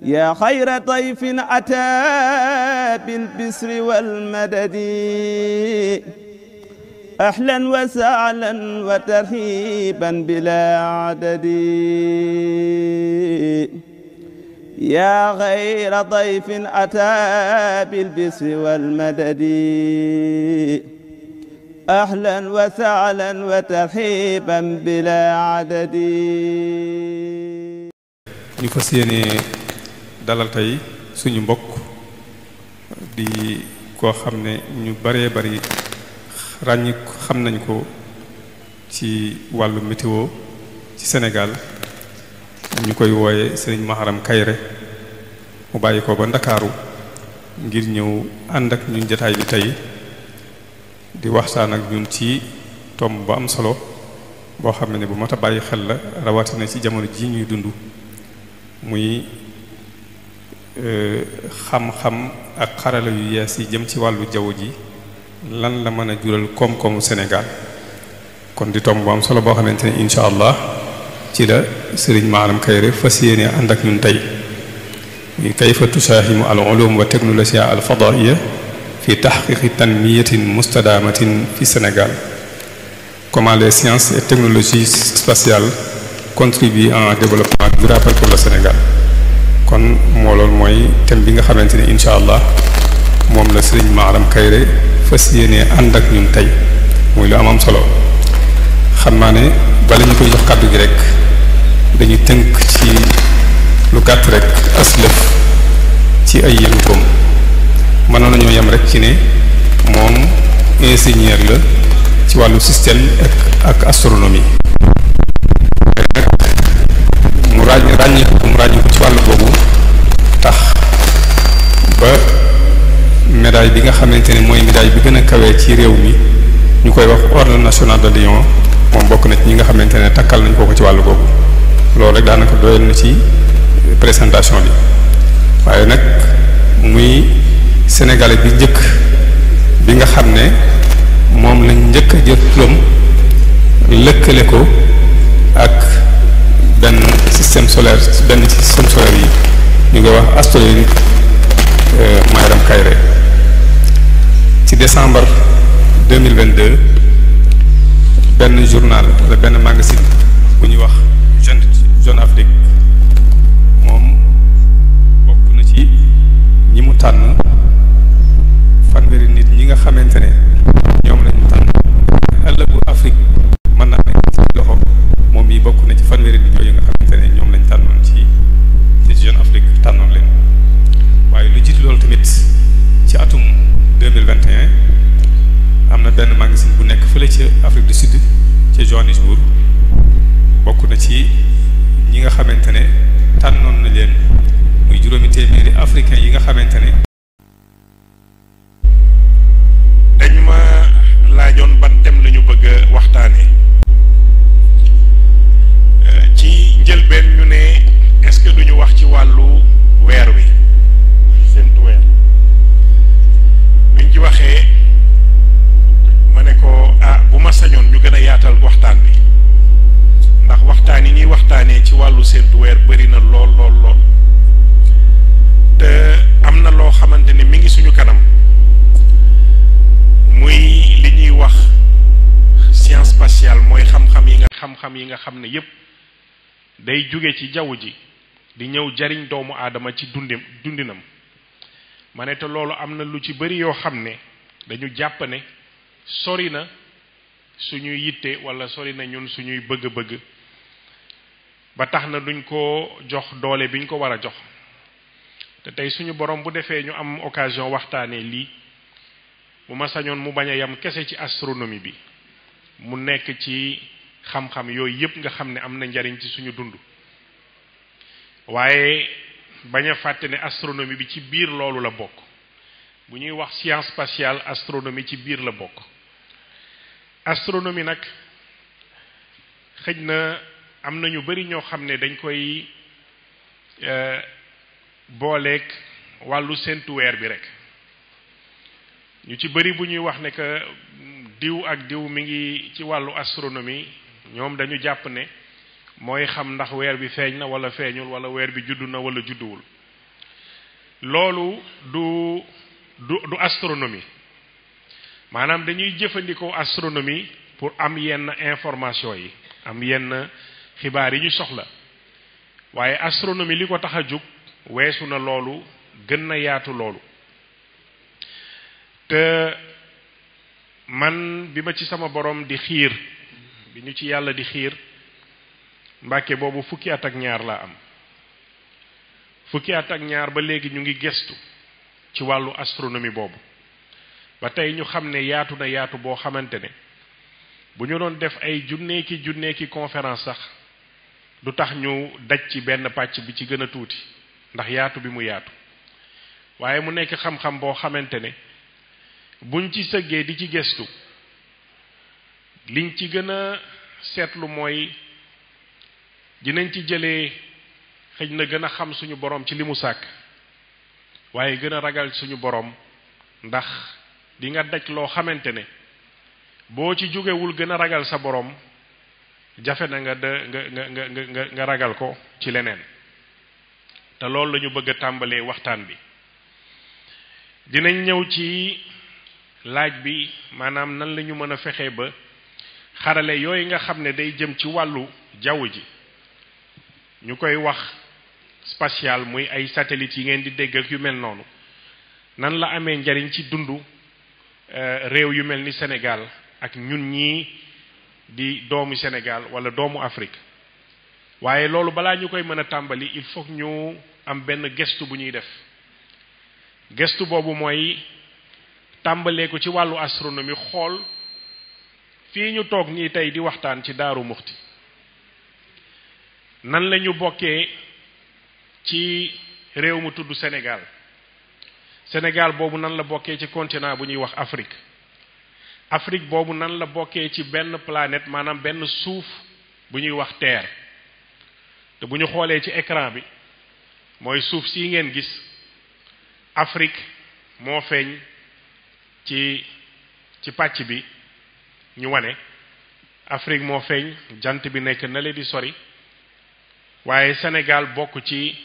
yaa xayra dayfin ataa bil bisri wal madadi ahlan wa sahlan wa tarhiban bilaa adadi yaa xayra dayfin ataa bil bisri wal madadi ahlan wa sahlan wa tarhiban bilaa adadi. ñu fas yéene dalal tey suñu mbokk di koo xam ne ñu baree bari xam nañ ko ci wàllu météo ci Sénégal ñu koy wooye Serigne Maharam Kairé mu bàyyi ko ba Ndakaaru ngir ñëw ànd ak ñun jotaay bi tey di waxtaan ak ñun ci tomb bu am solo boo xam ne bu mat a bàyyi xel la rawatina ci jamono ji ñuy dund muy xam-xam ak xarala yu yees yi jëm ci wàllu jaww ji lan la mën a jural koom-koomu Sénégal kon di tomb bu am solo boo xamante ne incha allah ci la Serigne Maharam Kairé fas yéene ànd ak ñun tey muy kayfa tusaahimu al ulum wa technologie al fadaiya fi tahqiqi tanmiyatin mustadamatin fi Sénégal. Comment les sciences et technologies spatiales contribuent à un développement durable pour le Sénégal. kon moo loolu mooy thème bi nga xamante ne incha allah moom la Serigne Maharam Kairé fas yéene ànd ak ñun tey muy lu am solo xam naa ne bala ñu koy jox kàddu gi rek dañuy tënk ci lu gàtt rek aslëf ci ay yëngutoom mënoon nañoo yem rek ci ne moom ingénieur la ci wàllu système ak astronomie mu ràññeeku ci wàllu boobu tax ba médaille bi nga xamante ne mooy médaille bi gën a kawee ci réew mi ñu koy wax ordre national de Lion moom bokk na ci ñi nga xamante ne takkal nañ ko ci wàllu boobu loolu rek daanaka doyal na ci présentation bi waaye nag muy sénégalais bi njëkk bi nga xam ne moom lañ njëkk a jël turam lëkkale ko ak benn système solaire yi ñu koy wax astronomique Maharam Kairé ci décembre 2022 benn journal wala benn magazine bu ñuy wax Jeune Afrique moom bokk na ci ñi mu tànn fanweeri nit ñi nga xamante ne ñoom lañu tànn ëllëgu Afrique mën naa nekk ci loxo moom yi bokk na ci fanweeri nit yooyu nga xamante ne ñoom lañ tànnoon ci Jeune Afrique tànnoon leen waaye lu jiitu loolu tamit ci atum 2021 am na benn magazine bu nekk fële ci Afrique du Sud ci Johannesburg bokk na ci ñi nga xamante ne tànnoon na leen muy juróomi téeméeri africain yi nga xamante ne dañ ma laajoon ban thème la ñu bëgg a waxtaanee ci njëlbeen ñu ne est-ce que duñu wax ci wàllu weer wi séntu weer biñ ci waxee ma ne ko bu ma sañoon ñu gën a yaatal waxtaan bi ndax waxtaan yi ñuy waxtaanee ci wàllu séntu weer bëri na lool te am na loo xamante ne mi ngi suñu kanam muy li ñuy wax science spatiale mooy xam-xam yi nga xam ne yépp day jóge ci jaww ji di ñëw jariñ doomu aadama ci dundinam ma ne te loolu am na lu ci bëri yoo xam ne dañu jàpp ne sori na suñuy yitte wala sori na ñun suñuy bëgg-bëgg ba tax na duñ ko jox doole biñ ko war a jox te tey suñu borom bu defee ñu am occasion waxtaanee lii bu ma sañoon mu bañ a yam kese ci astronomie bi mu nekk ci xam-xam yooyu yépp nga xam ne am na njariñ ci suñu dund waaye bañ a fàtte ne astronomie bi ci biir loolu la bokk bu ñuy wax science spatiale astronomie ci biir la bokk astronomie nag xëj na am na ñu bari ñoo xam ne dañ koy booleeg wàllu séntu weer bi rek ñu ci bari bu ñuy wax ne que diw ak diw mi ngi ci wàllu astronomie ñoom dañu jàpp ne mooy xam ndax weer bi feeñ na wala feeñul wala weer bi juddu na wala judduwul loolu du astronomie maanaam dañuy jëfandikoo astronomie pour am yenn information yi am yenn xibaar yi ñu soxla waaye astronomie li ko tax a jóg weesu na loolu gën na yaatu loolu te man bi ma ci sama borom di xiir bi ñu ci yàlla di xiir Mbàkke boobu fukki at ak ñaar laa am fukki at ak ñaar ba léegi ñu ngi gestu ci wàllu astronomie boobu ba tey ñu xam ne yaatu na yaatu boo xamante ne bu ñu doon def ay junneeki conférence sax du tax ñu daj ci benn pàcc bi ci gën a tuuti ndax yaatu bi mu yaatu waaye mu nekk xam-xam boo xamante ne buñ ci sëggee di ci gestu liñ ci gën a seetlu mooy dinañ ci jëlee xëj na gën a xam suñu borom ci li mu sàkk waaye gën a ragal suñu borom ndax di nga daj loo xamante ne boo ci jógewul gën a ragal sa borom jafe na nga ragal ko ci leneen te loolu la ñu bëgg a tàmbalee waxtaan bi dinañ ñëw ci laaj bi maanaam nan la ñu mën a fexee ba xarale yooyu nga xam ne day jëm ci wàllu jaww ji ñu koy wax spatial muy ay satellites yi ngeen di dégg ak yu mel noonu nan la amee njariñ ci dundu réew yu mel ni Sénégal ak ñun ñii di doomu Sénégal wala doomu Afrique waaye loolu balaa ñu koy mën a tàmbali il faut ñu am benn gestu bu ñuy def gestu boobu mooy tàmbalee ko ci wàllu astronomie xool fii ñu toog nii tey di waxtaan ci Daaru Muxti nan la ñu bokkee ci réew mu tudd Sénégal Sénégal boobu nan la bokkee ci continent bu ñuy wax Afrique Afrique boobu nan la bokkee ci benn planète maanaam benn suuf bu ñuy wax Terre te bu ñu xoolee ci écran bi mooy suuf si ngeen gis Afrique moo feeñ ci pàcc bi ñu wane Afrique moo feeñ jant bi nekk na le di sori waaye Sénégal bokk ci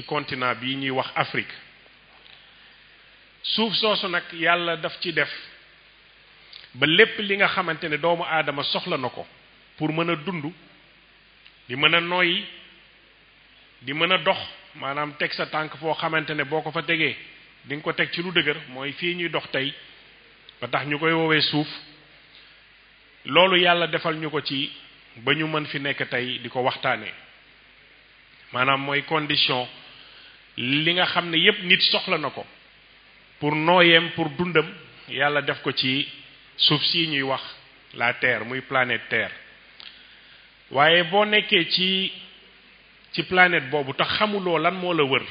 continent bi ñuy wax Afrique suuf soosu nag yàlla daf ci def ba lépp li nga xamante ne doomu aadama soxla na ko pour mën a dund di mën a noyyi di mën a dox maanaam teg sa tànk foo xamante ne boo ko fa tegee di nga ko teg ci lu dëgër mooy fii ñuy dox tey ba tax ñu koy woowee suuf loolu yàlla defal ñu ko ci ba ñu mën fi nekk tey di ko waxtaanee maanaam mooy condition li nga xam ne yépp nit soxla na ko pour nooyeem pour dundam yàlla def ko ci suuf si ñuy wax la Terre muy planète Terre waaye boo nekkee ci planète boobu tax xamuloo lan moo la wër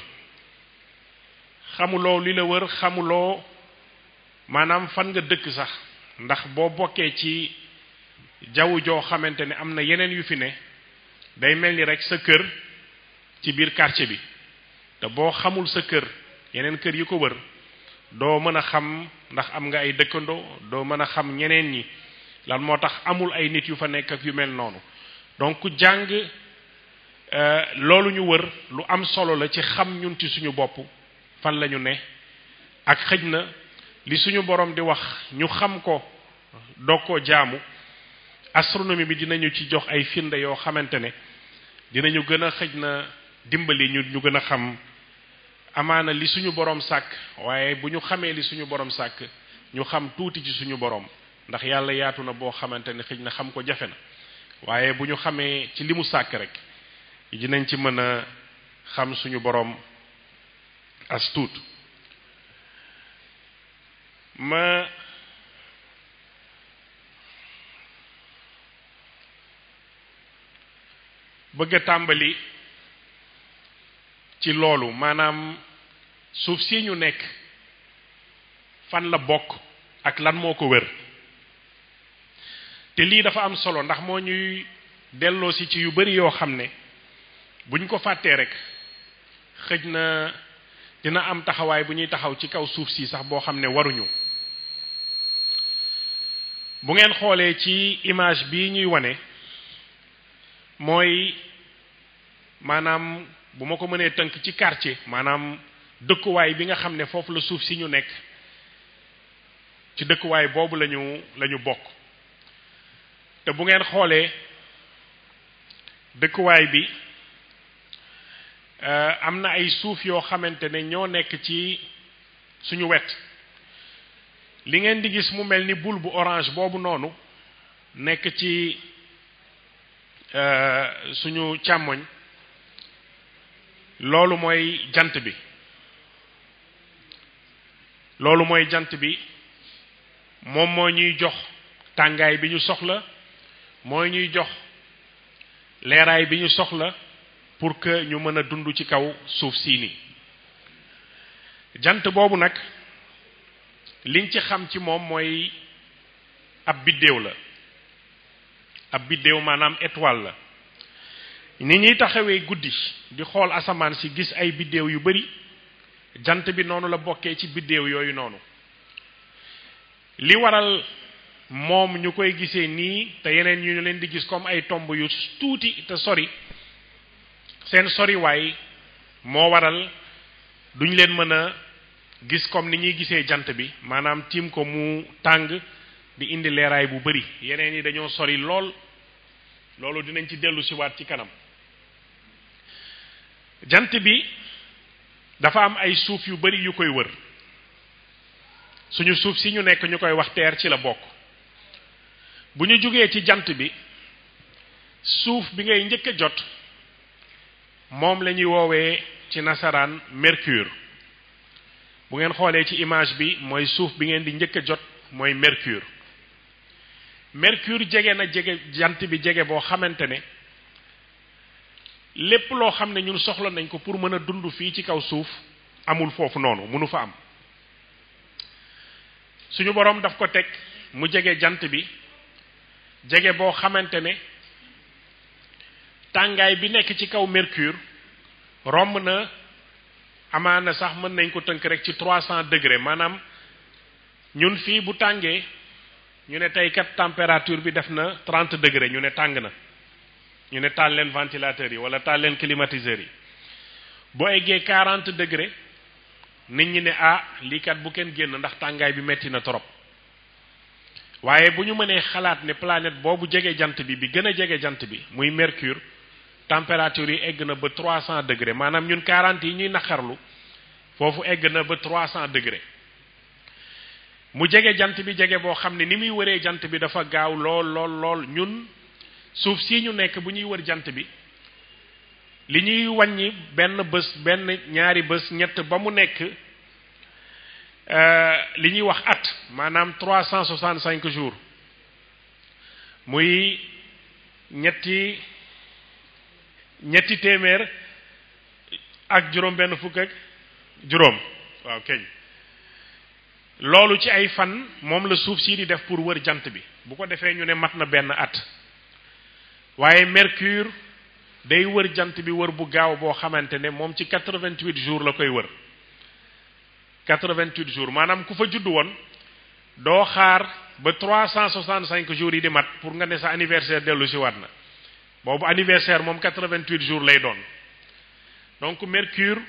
xamuloo li la wër xamuloo maanaam fan nga dëkk sax ndax boo bokkee ci jaww joo xamante ne am na yeneen yu fi ne day mel ni rek sa kër ci biir quartier bi te boo xamul sa kër yeneen kër yi ko wër doo mën a xam ndax am nga ay dëkkandoo doo mën a xam ñeneen ñi lan moo tax amul ay nit yu fa nekk ak yu mel noonu donc jàng loolu ñu wër lu am solo la ci xam ñun ci suñu bopp fan la ñu ne ak xëj na li suñu borom di wax ñu xam ko doog koo jaamu astronomie bi dinañu ci jox ay firnde yoo xamante ne dinañu gën a xëj na dimbali ñu gën a xam amaana li suñu borom sàkk waaye bu ñu xamee li suñu borom sàkk ñu xam tuuti ci suñu borom ndax yàlla yaatu na boo xamante ne xëj na xam ko jafe na waaye bu ñu xamee ci li mu sàkk rek dinañ ci mën a xam suñu borom as tuut ma bëgg a tàmbali ci loolu maanaam suuf si ñu nekk fan la bokk ak lan moo ko wër te lii dafa am solo ndax moo ñuy delloo si ci yu bari yoo xam ne buñ ko fàttee rek xëj na dina am taxawaay bu ñuy taxaw ci kaw suuf si sax boo xam ne waruñu bu ngeen xoolee ci image bii ñuy wane mooy maanaam bu ma ko mënee tënk ci quartier maanaam dëkkuwaay bi nga xam ne foofu la suuf si ñu nekk ci dëkkuwaay boobu lañu bokk te bu ngeen xoolee dëkkuwaay bi am na ay suuf yoo xamante ne ñoo nekk ci suñu wet li ngeen di gis mu mel ni boule bu orange boobu noonu nekk ci suñu càmmoñ loolu mooy jant bi moom moo ñuy jox tàngaay bi ñu soxla moo ñuy jox leeraay bi ñu soxla pour que ñu mën a dund ci kaw suuf sii nii jant boobu nag liñ ci xam ci moom mooy ab biddéew la ab biddéew maanaam étoile la ni ñuy taxawee guddi di xool asamaan si gis ay biddéew yu bari jant bi noonu la bokkee ci biddéew yooyu noonu li waral moom ñu koy gisee nii te yeneen ñu leen di gis comme ay tomb yu tuuti te sori seen soriwaay moo waral duñ leen mën a gis comme ni ñuy gisee jant bi maanaam tiim ko mu tàng di indi leeraay bu bari yeneen yi dañoo sori lool loolu dinañ ci dellu si waat ci kanam jant bi dafa am ay suuf yu bari yu koy wër suñu suuf si ñu nekk ñu koy wax terre ci la bokk bu ñu jógee ci jant bi suuf bi ngay njëkk a jot moom la ñuy woowee ci nasaraan mercure bu ngeen xoolee ci image bi mooy suuf bi ngeen di njëkk a jot mooy mercure jege na jant bi jege boo xamante ne lépp loo xam ne ñun soxla nañ ko pour mën a dund fii ci kaw suuf amul foofu noonu mënu fa am suñu boroom daf ko teg mu jege jant bi jege boo xamante ne tàngaay bi nekk ci kaw mercure romb na amaana sax mën nañ ko tënk rek ci 300 degré maanaam ñun fii bu tàngee ñu ne tey kat température bi def na 30 degré ñu ne tàng na ñu ne taal leen ventilateur yi wala taal leen climatiseur yi boo eggee 40 degré nit ñi ne lii kat bu kenn génn ndax tàngaay bi metti na trop waaye bu ñu mënee xalaat ne planète boobu jege jant bi gën a jege jant bi muy mercure température yi egg na ba 300 degré maanaam ñun 40 yi ñuy naqarlu foofu egg na ba 300 degré mu jege jant bi jege boo xam ne ni muy wëree jant bi dafa gaaw lool ñun suuf si ñu nekk bu ñuy wër jant bi li ñuy wàññi benn bés ñaari bés ñett ba mu nekk li ñuy wax at maanaam 365 jours muy ñetti téeméer ak juróom benn fukk ak juróom waaw keñ loolu ci ay fan moom la suuf si di def pour wër jant bi bu ko defee ñu ne mat na benn at waaye mercure day wër jant bi wër bu gaaw boo xamante ne moom ci 88 jours la koy wër 88 jours maanaam ku fa judd woon doo xaar ba 365 jours yi di mat pour nga ne sa anniversaire dellu si waat na boobu anniversaire moom 88 jours lay doon donc mercure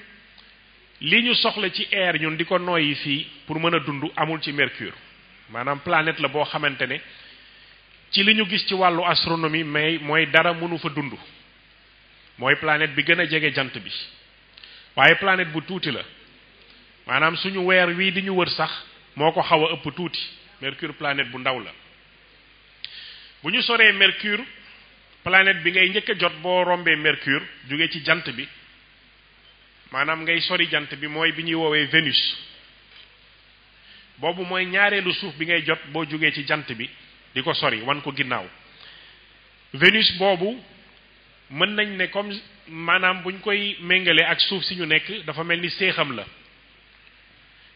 li ñu soxla ci air ñun di ko noyyi fii pour mën a dund amul ci mercure maanaam planète la boo xamante ne ci li ñu gis ci wàllu astronomie mais mooy dara mënu fa dund mooy planète bi gën a jege jant bi waaye planète bu tuuti la maanaam suñu weer wii di ñu wër sax moo ko xaw a ëpp tuuti mercure planète bu ndaw la bu ñu soree mercure planète bi ngay njëkk a jot boo rombee mercure jóge ci jant bi maanaam ngay sori jant bi mooy bi ñuy woowee Vénus boobu mooy ñaareelu suuf bi ngay jot boo jógee ci jant bi di ko sori wan ko ginnaaw Vénus boobu mën nañ ne comme maanaam buñ koy méngale ak suuf si ñu nekk dafa mel ni séexam la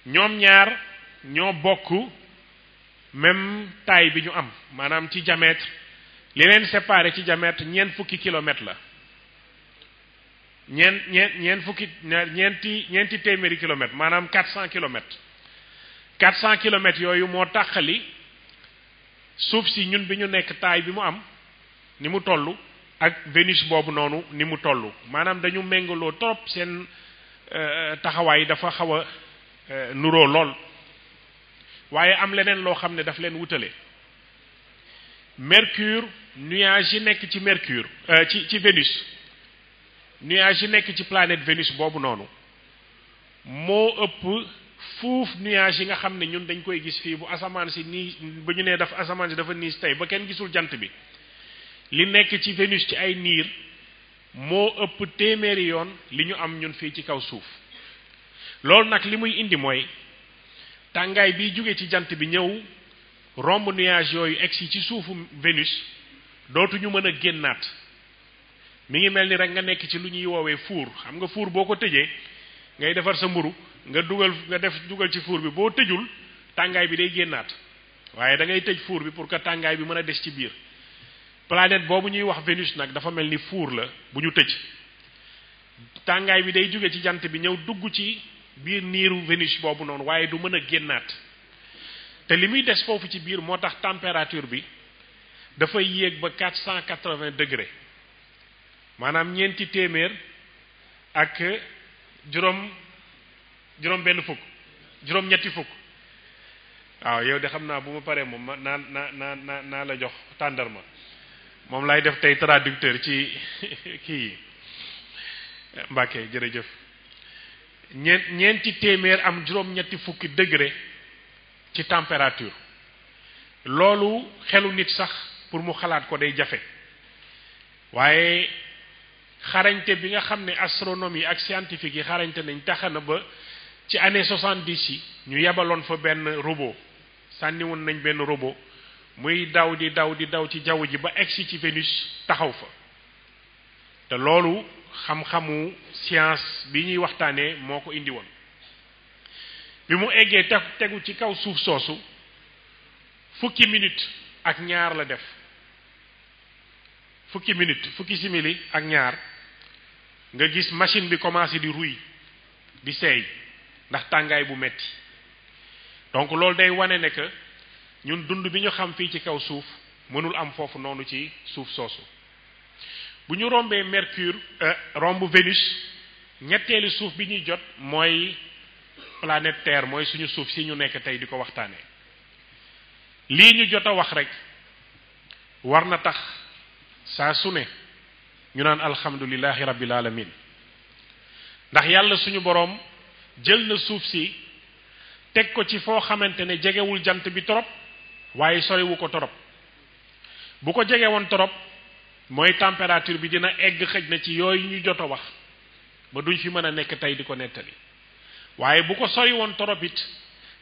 ñoom ñaar ñoo bokk même taille bi ñu am maanaam ci diamètre li leen séparé ci diamètre ñeent fukki kilomètres la ñeenti téeméeri kilomètres maanaam 400 kilomètres 400 kilomètres yooyu moo tàqali suuf si ñun bi ñu nekk taille bi mu am ni mu toll ak Vénus boobu noonu ni mu toll maanaam dañu méngaloo trop seen taxawaay dafa xaw a nuroo lool waaye am leneen loo xam ne daf leen wutale. Mercure nuage yi nekk ci Mercure ci Vénus nuage yi nekk ci planète Vénus boobu noonu moo ëpp fuuf nuage yi nga xam ne ñun dañ koy gis fii bu asamaan si nii ba ñu nee dafa asamaan si dafa niis tey ba kenn gisul jant bi li nekk ci Vénus ci ay niir moo ëpp téeméeri yoon li ñu am ñun fii ci kaw suuf. loolu nag li muy indi mooy tàngaay bi jóge ci jant bi ñëw romb nuage yooyu egsi ci suufu Vénus dootuñu mën a génnaat. mi ngi mel ni rek nga nekk ci lu ñuy woowee four xam nga four boo ko tëjee ngay defar sa mburu nga dugal ci four bi boo tëjul tàngaay bi day génnaat waaye da ngay tëj four bi pour que tàngaay bi mën a des ci biir. planète boobu ñuy wax Vénus nag dafa mel ni four la bu ñu tëj tàngaay bi day jóge ci jant bi ñëw dugg ci biir niiru Vénus boobu noonu waaye du mën a génnaat te li muy des foofu ci biir moo tax température bi dafay yéeg ba 480 degré maanaam ñeenti téeméer ak juróom benn fukk juróom ñetti fukk. waaw yow de xam naa bu ma paree moom naa la jox tàndarma moom laay def tey traducteur ci kii Mbàkke jërëjëf. ñeenti téeméer am juróom-ñetti fukki degré ci température loolu xelu nit sax pour mu xalaat ko day jafe waaye xarañte bi nga xam ne astronomie ak scientifique yi xarañte nañ tax na ba ci année 70 yi ñu yebaloon fa benn robot sànniwoon nañ benn robot muy daw di daw ci jaww ji ba egsi ci Vénus taxaw fa te loolu xam-xamu science bi ñuy waxtaanee moo ko indi woon bi mu eggee tegu ci kaw suuf soosu fukki minute ak ñaar la def fukki simili ak ñaar nga gis machine bi commencé di ruy di seey ndax tàngaay bu metti donc loolu day wane ne que ñun dund bi ñu xam fii ci kaw suuf mënul am foofu noonu ci suuf soosu. bu ñu rombee Mercure romb Vénus ñetteelu suuf bi ñuy jot mooy planète Terre mooy suñu suuf si ñu nekk tey di ko waxtaanee. lii ñu jot a wax rek war na tax saa su ne ñu naan alhamdulillahi rabbil alamin ndax yàlla suñu boroom jël na suuf si teg ko ci foo xamante ne jegewul jant bi torop waaye soriwu ko torop bu ko jege woon torop mooy température bi dina egg xëj na ci yooyu ñu jot a wax ba duñ fi mën a nekk tey di ko nettali waaye bu ko sori woon torop it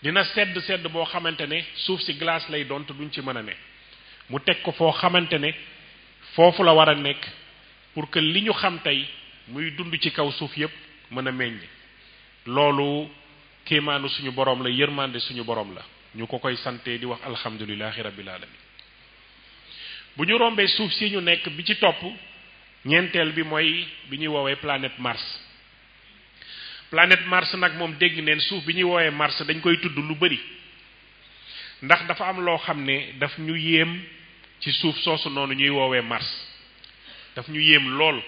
dina sedd boo xamante ne suuf si glace lay doon te duñ ci mën a ne mu teg ko foo xamante ne foofu la war a nekk pour que li ñu xam tey muy dund ci kaw suuf yépp mën a meññ. loolu kéemaanu suñu boroom la yërmande suñu boroom la ñu ko koy sante di wax alhamdulillahi rabbil alamin. bu ñu rombee suuf si ñu nekk bi ci topp ñeenteel bi mooy bi ñuy woowee planète Mars. planète Mars nag moom dégg neen suuf bi ñuy woowee Mars dañ koy tudd lu bari ndax dafa am loo xam ne daf ñu yéem ci suuf soosu noonu ñuy woowee Mars daf ñu yéem lool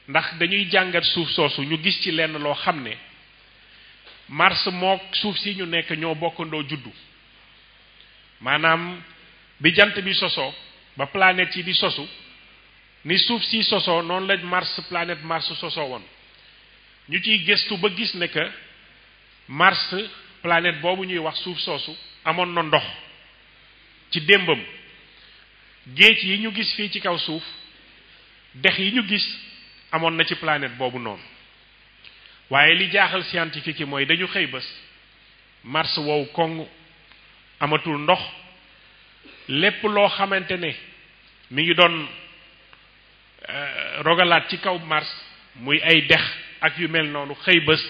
ndax dañuy jàngat suuf soosu ñu gis ci lenn loo xam ne Mars moo suuf si ñu nekk ñoo bokkandoo juddu maanaam bi jant bi sosoo ba planète yi di sosu ni suuf si sosoo noonu la planète Mars sosoo woon ñu ciy gëstu ba gis ne que Mars planète boobu ñuy wax suuf soosu amoon na ndox ci démbam géej yi ñu gis fii ci kaw suuf dex yi ñu gis amoon na ci planète boobu noonu waaye li jaaxal scientifique yi mooy dañu xëy bés Mars wow koŋ amatul ndox lépp loo xamante ne mi ngi doon rogalaat ci kaw Mars muy ay dex ak yu mel noonu xëy bés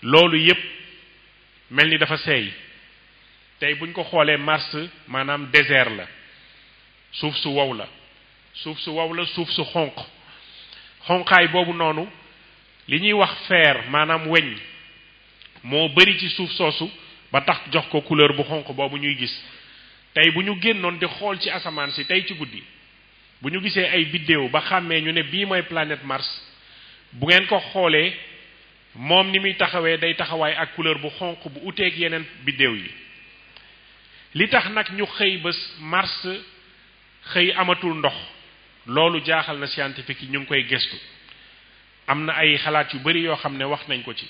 loolu yépp mel ni dafa seey tey buñ ko xoolee Mars maanaam désert la suuf su wow la suuf su xonqaay boobu noonu li ñuy wax fer maanaam weñ moo bari ci suuf soosu ba tax jox ko couleur bu xonq boobu ñuy gis tey bu ñu génnoon di xool ci asamaan si tey ci guddi bu ñu gisee ay biddéew ba xàmmee ñu ne bii mooy planète Mars bu ngeen ko xoolee moom ni muy taxawee day taxawaay ak couleur bu xonq bu uteeg yeneen biddéew yi. li tax nag ñu xëy ba Mars xëy amatul ndox loolu jaaxal na scientifique yi ñu ngi koy gëstu am na ay xalaat yu bari yoo xam ne wax nañ ko ci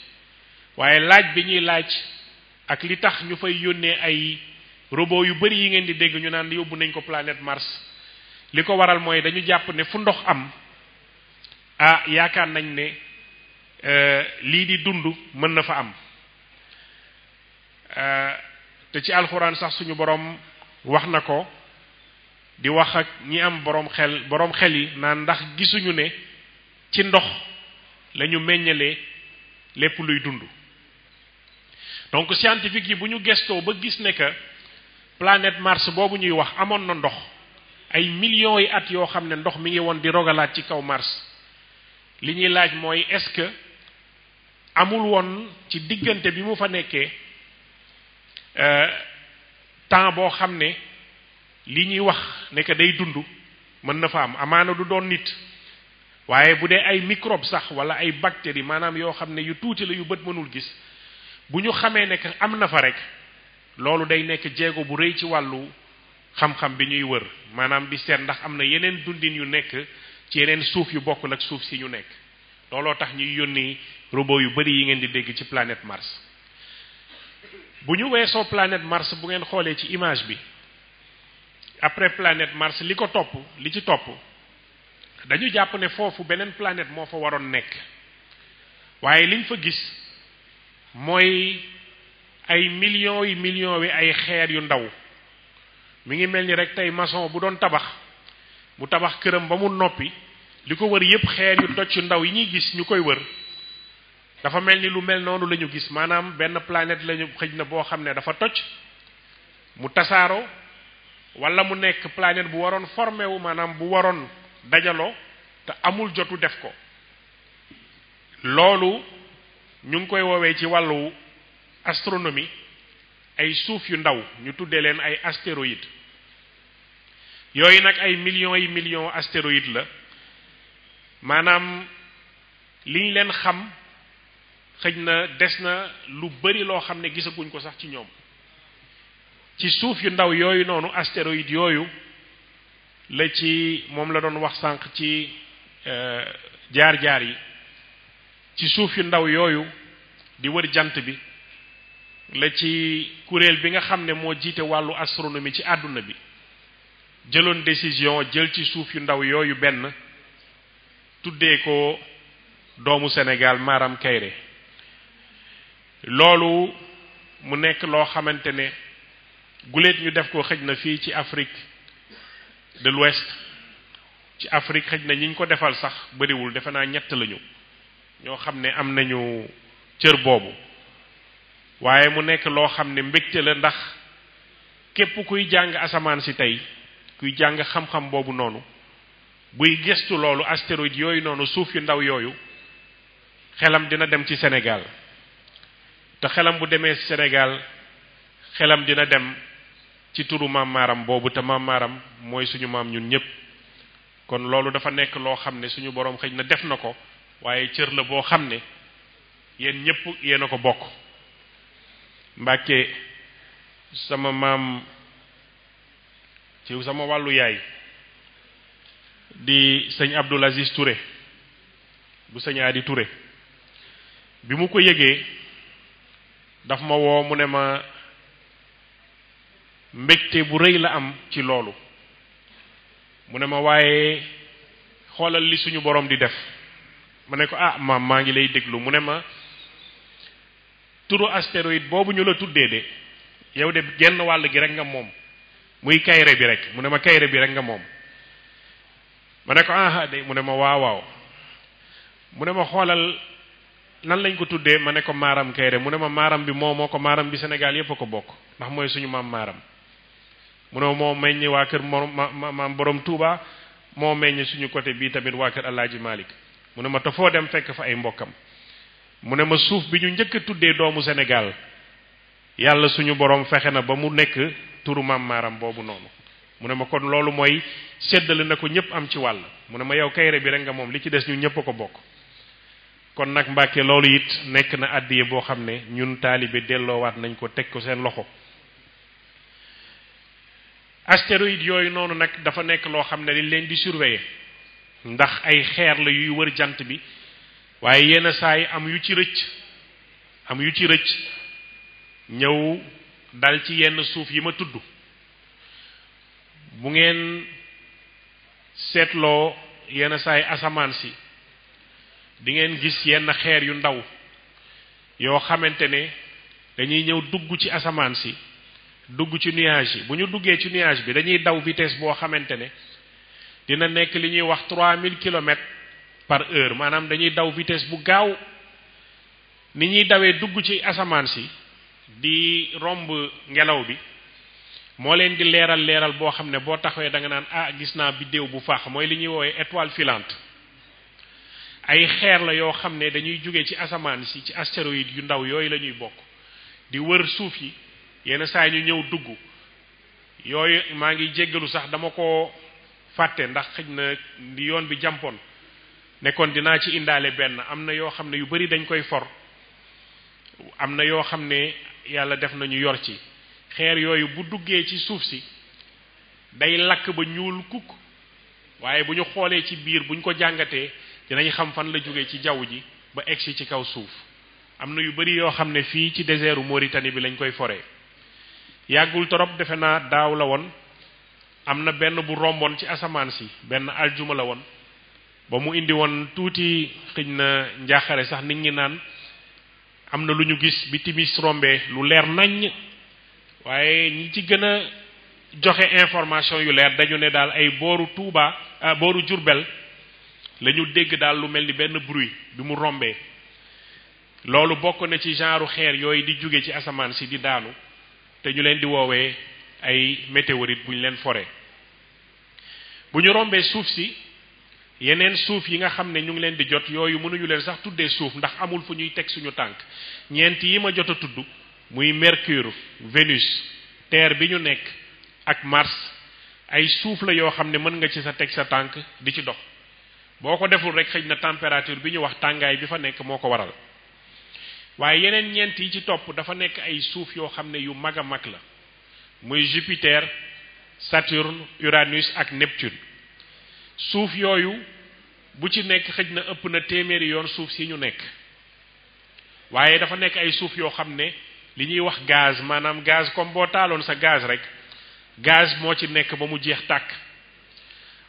waaye laaj bi ñuy laaj ak li tax ñu fay yónnee ay robot yu bari yi ngeen di dégg ñu naan yóbbu nañ ko planète Mars li ko waral mooy dañu jàpp ne fu ndox am yaakaar nañ ne lii di dund mën na fa am te ci alxuraan sax suñu borom wax na ko di wax ak ñi am borom xel yi naan ndax gisuñu ne ci ndox lañu meññalee lépp luy dund. donc scientifique yi bu ñu gestoo ba gis ne que planète Mars boobu ñuy wax amoon na ndox ay millions yi at yoo xam ne ndox mi ngi woon di rogalaat ci kaw Mars li ñuy laaj mooy est-ce que amul woon ci diggante bi mu fa nekkee temps boo xam ne li ñuy wax ne que day dund mën na fa am amaana du doon nit waaye bu dee ay microbe sax wala ay bactéries maanaam yoo xam ne yu tuuti la yu bët mënul gis bu ñu xamee ne que am na fa rek loolu day nekk jéego bu rëy ci wàllu xam-xam bi ñuy wër maanaam di seet ndax am na yeneen dundin yu nekk ci yeneen suuf yu bokkul ak suuf si ñu nekk looloo tax ñuy yónni robot yu bari yi ngeen di dégg ci planète Mars. bu ñu weesoo planète Mars bu ngeen xoolee ci image bi après planète Mars li ko topp li ci topp dañu jàpp ne foofu beneen planète moo fa waroon nekk waaye liñ fa gis mooy ay millions wi ay xeer yu ndaw mi ngi mel ni rek tey maçon bu doon tabax mu tabax këram ba mu noppi li ko wër yépp xeer yu toj yu ndaw yi ñuy gis ñu koy wër dafa mel ni lu mel noonu la ñu gis maanaam benn planète lañu xëj na boo xam ne dafa toj mu tasaaroo wala mu nekk planète bu waroon formé wu maanaam bu waroon dajaloo te amul jotu def ko loolu ñu ngi koy woowee ci wàllu astronomie ay suuf yu ndaw ñu tuddee leen ay astéroïdes yooyu nag ay millions astéroïdes la maanaam liñ leen xam xëj na des na lu bari loo xam ne gisaguñ ko sax ci ñoom ci suuf yu ndaw yooyu noonu astéroïdes yooyu la ci moom la doon wax sànq ci jaar-jaar yi ci suuf yu ndaw yooyu di wër jant bi la ci kuréel bi nga xam ne moo jiite wàllu astronomie ci àdduna bi jëloon décision jël ci suuf yu ndaw yooyu benn tuddee ko doomu Sénégal Maram Kairé loolu mu nekk loo xamante ne guléet ñu def ko xëj na fii ci Afrique de l'Ouest ci Afrique xëj na ñi ñu ko defal sax bariwul defe naa ñett lañu ñoo xam ne am nañu cër boobu waaye mu nekk loo xam ne mbégte la ndax képp kuy jàng asamaan si tey kuy jàng xam-xam boobu noonu buy gëstu loolu astéroïdes yooyu noonu suuf yu ndaw yooyu xelam dina dem ci Sénégal te xelam bu demee Sénégal xelam dina dem ci turu maam maaram boobu te maam maaram mooy suñu maam ñun ñëpp kon loolu dafa nekk loo xam ne suñu boroom xëj na def na ko waaye cër la boo xam ne yéen ñëpp yéen a ko bokk. Mbàkke sama maam ci sama wàllu yaay di sëñ Abdoul Aziz Touré bu sëñ Adi Touré bi mu ko yëgee daf ma woo mu ne ma mbégte bu rëy la am ci loolu mu ne ma waaye xoolal li suñu borom di def ma ne ko maam maa ngi lay déglu mu ne ma turu astéroïde boobu ñu la tuddee de yow de genn wàll gi rek nga moom muy Kairé bi rek mu ne ma Kairé bi rek nga moom ma ne ko de mu ne ma waaw mu ne ma xoolal nan lañ ko tuddee ma ne ko Maram Kairé mu ne ma maaram bi moo ko maaram bi Sénégal yépp a ko bokk ndax mooy suñu maam maaram mu ne moo meññ waa kër maam borom Touba moo meññ suñu côté bii tamit waa kër Alaaji Malick mu ne ma te foo dem fekk fa ay mbokkam mu ne ma suuf bi ñu njëkk a tuddee doomu Sénégal yàlla suñu borom fexe na ba mu nekk turu maam maaram boobu noonu mu ne ma kon loolu mooy séddale na ko ñëpp am ci wàll mu ne ma yow Kairé bi rek nga moom li ci des ñu ñëpp a ko bokk kon nag Mbàkke loolu it nekk na àddiye boo xam ne ñun taalibe delloowaat nañ ko teg ko seen loxo. astéroïde yooyu noonu nag dafa nekk loo xam ne dañ leen di surveiller ndax ay xeer la yuy wër jant bi waaye yenn saa yi am yu ci rëcc ñëw dal ci yenn suuf yi ma tudd. bu ngeen seetloo yenn saa yi asamaan si di ngeen gis yenn xeer yu ndaw yoo xamante ne dañuy ñëw dugg ci asamaan si dugg ci nuage yi bu ñu duggee ci nuage bi dañuy daw vitesse boo xamante ne dina nekk li ñuy wax 3000 kilomètres par heure maanaam dañuy daw vitesse bu gaaw ni ñuy dawee dugg ci asamaan si di romb ngelaw bi moo leen di leeral boo xam ne boo taxawee da nga naan gis naa biddéew bu faax mooy li ñuy woowee étoile filante. ay xeer la yoo xam ne dañuy jóge ci asamaan si ci astéroïde yu ndaw yooyu la ñuy bokk di wër suuf yi yenn saa ñu ñëw dugg yooyu maa ngi jéggalu sax dama ko fàtte ndax xëj na di yoon bi jàmpoon nekkoon dinaa ci indaale benn am na yoo xam ne yu bari dañ koy for am na yoo xam ne yàlla def nañu yor ci xeer yooyu bu duggee ci suuf si day lakk ba ñuul kukk waaye bu ñu xoolee ci biir bu ñu ko jàngatee dinañ xam fan la jógee ci jaww ji ba egsi ci kaw suuf am na yu bari yoo xam ne fii ci désertu Mauritanie bi lañ koy foree yàggul torop defe naa daaw la woon am na benn bu romboon ci asamaan si benn aljuma la woon ba mu indi woon tuuti xëj na njaaxare sax nit ñi naan am na lu ñu gis bi timis rombee lu leer naññ waaye ñi ci gën a joxe information yu leer dañu ne daal ay booru Touba booru Jurbel la ñu dégg daal lu mel ni benn bruit bi mu rombee loolu bokk na ci genre xeer yooyu di jóge ci asamaan si di daanu te ñu leen di woowee ay météorite bu ñu leen foree bu ñu rombee suuf si yeneen suuf yi nga xam ne ñu ngi leen di jot yooyu mënuñu leen sax tuddee suuf ndax amul fu ñuy teg suñu tànk ñeent yi ma jot a tudd muy Mercure Vénus Terre bi ñu nekk ak Mars ay suuf la yoo xam ne mën nga ci sa teg sa tànk di ci dox boo ko deful rek xëj na température bi ñu wax tàngaay bi fa nekk moo ko waral waaye yeneen ñeent yi ci topp dafa nekk ay suuf yoo xam ne yu mag a mag la muy Jupiter Saturne Uranus ak Neptune suuf yooyu bu ci nekk xëj na ëpp na téeméeri yoon suuf si ñu nekk waaye dafa nekk ay suuf yoo xam ne li ñuy wax gaz maanaam gaz comme boo taaloon sa gaz rek gaz moo ci nekk ba mu jeex tàkk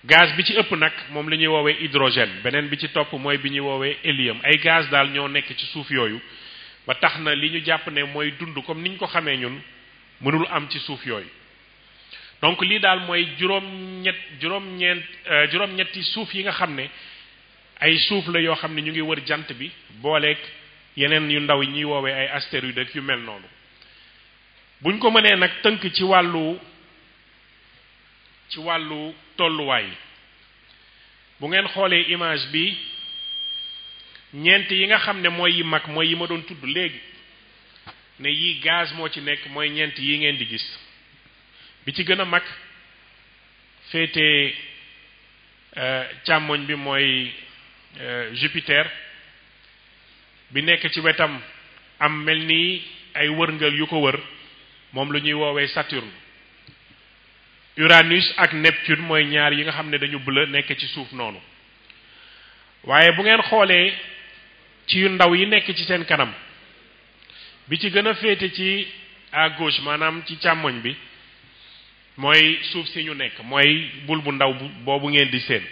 gaz bi ci ëpp nag moom la ñuy woowee hydrogène beneen bi ci topp mooy bi ñuy woowee hélium ay gaz daal ñoo nekk ci suuf yooyu ba tax na li ñu jàpp ne mooy dund comme niñ ko xamee ñun mënul am ci suuf yooyu donc lii daal mooy juróom-ñetti suuf yi nga xam ne ay suuf la yoo xam ne ñu ngi wër jant bi booleeg yeneen yu ndaw yi ñuy woowee ay astéroïdes ak yu mel noonu buñ ko mënee nag tënk ci wàllu tolluwaay bu ngeen xoolee image bi ñeent yi nga xam ne mooy yi mag mooy yi ma doon tudd léegi ne yii gaz moo ci nekk mooy ñeent yi ngeen di gis bi ci gën a mag féete càmmoñ bi mooy Jupiter bi nekk ci wetam am mel ni ay wërngal yu ko wër moom la ñuy woowee Saturne Uranus ak Neptune mooy ñaar yi nga xam ne dañu bleu nekk ci suuf noonu waaye bu ngeen xoolee ci yu ndaw yi nekk ci seen kanam bi ci gën a féete ci à gauche maanaam ci càmmoñ bi mooy suuf si ñu nekk mooy bul bu ndaw boobu ngeen di seen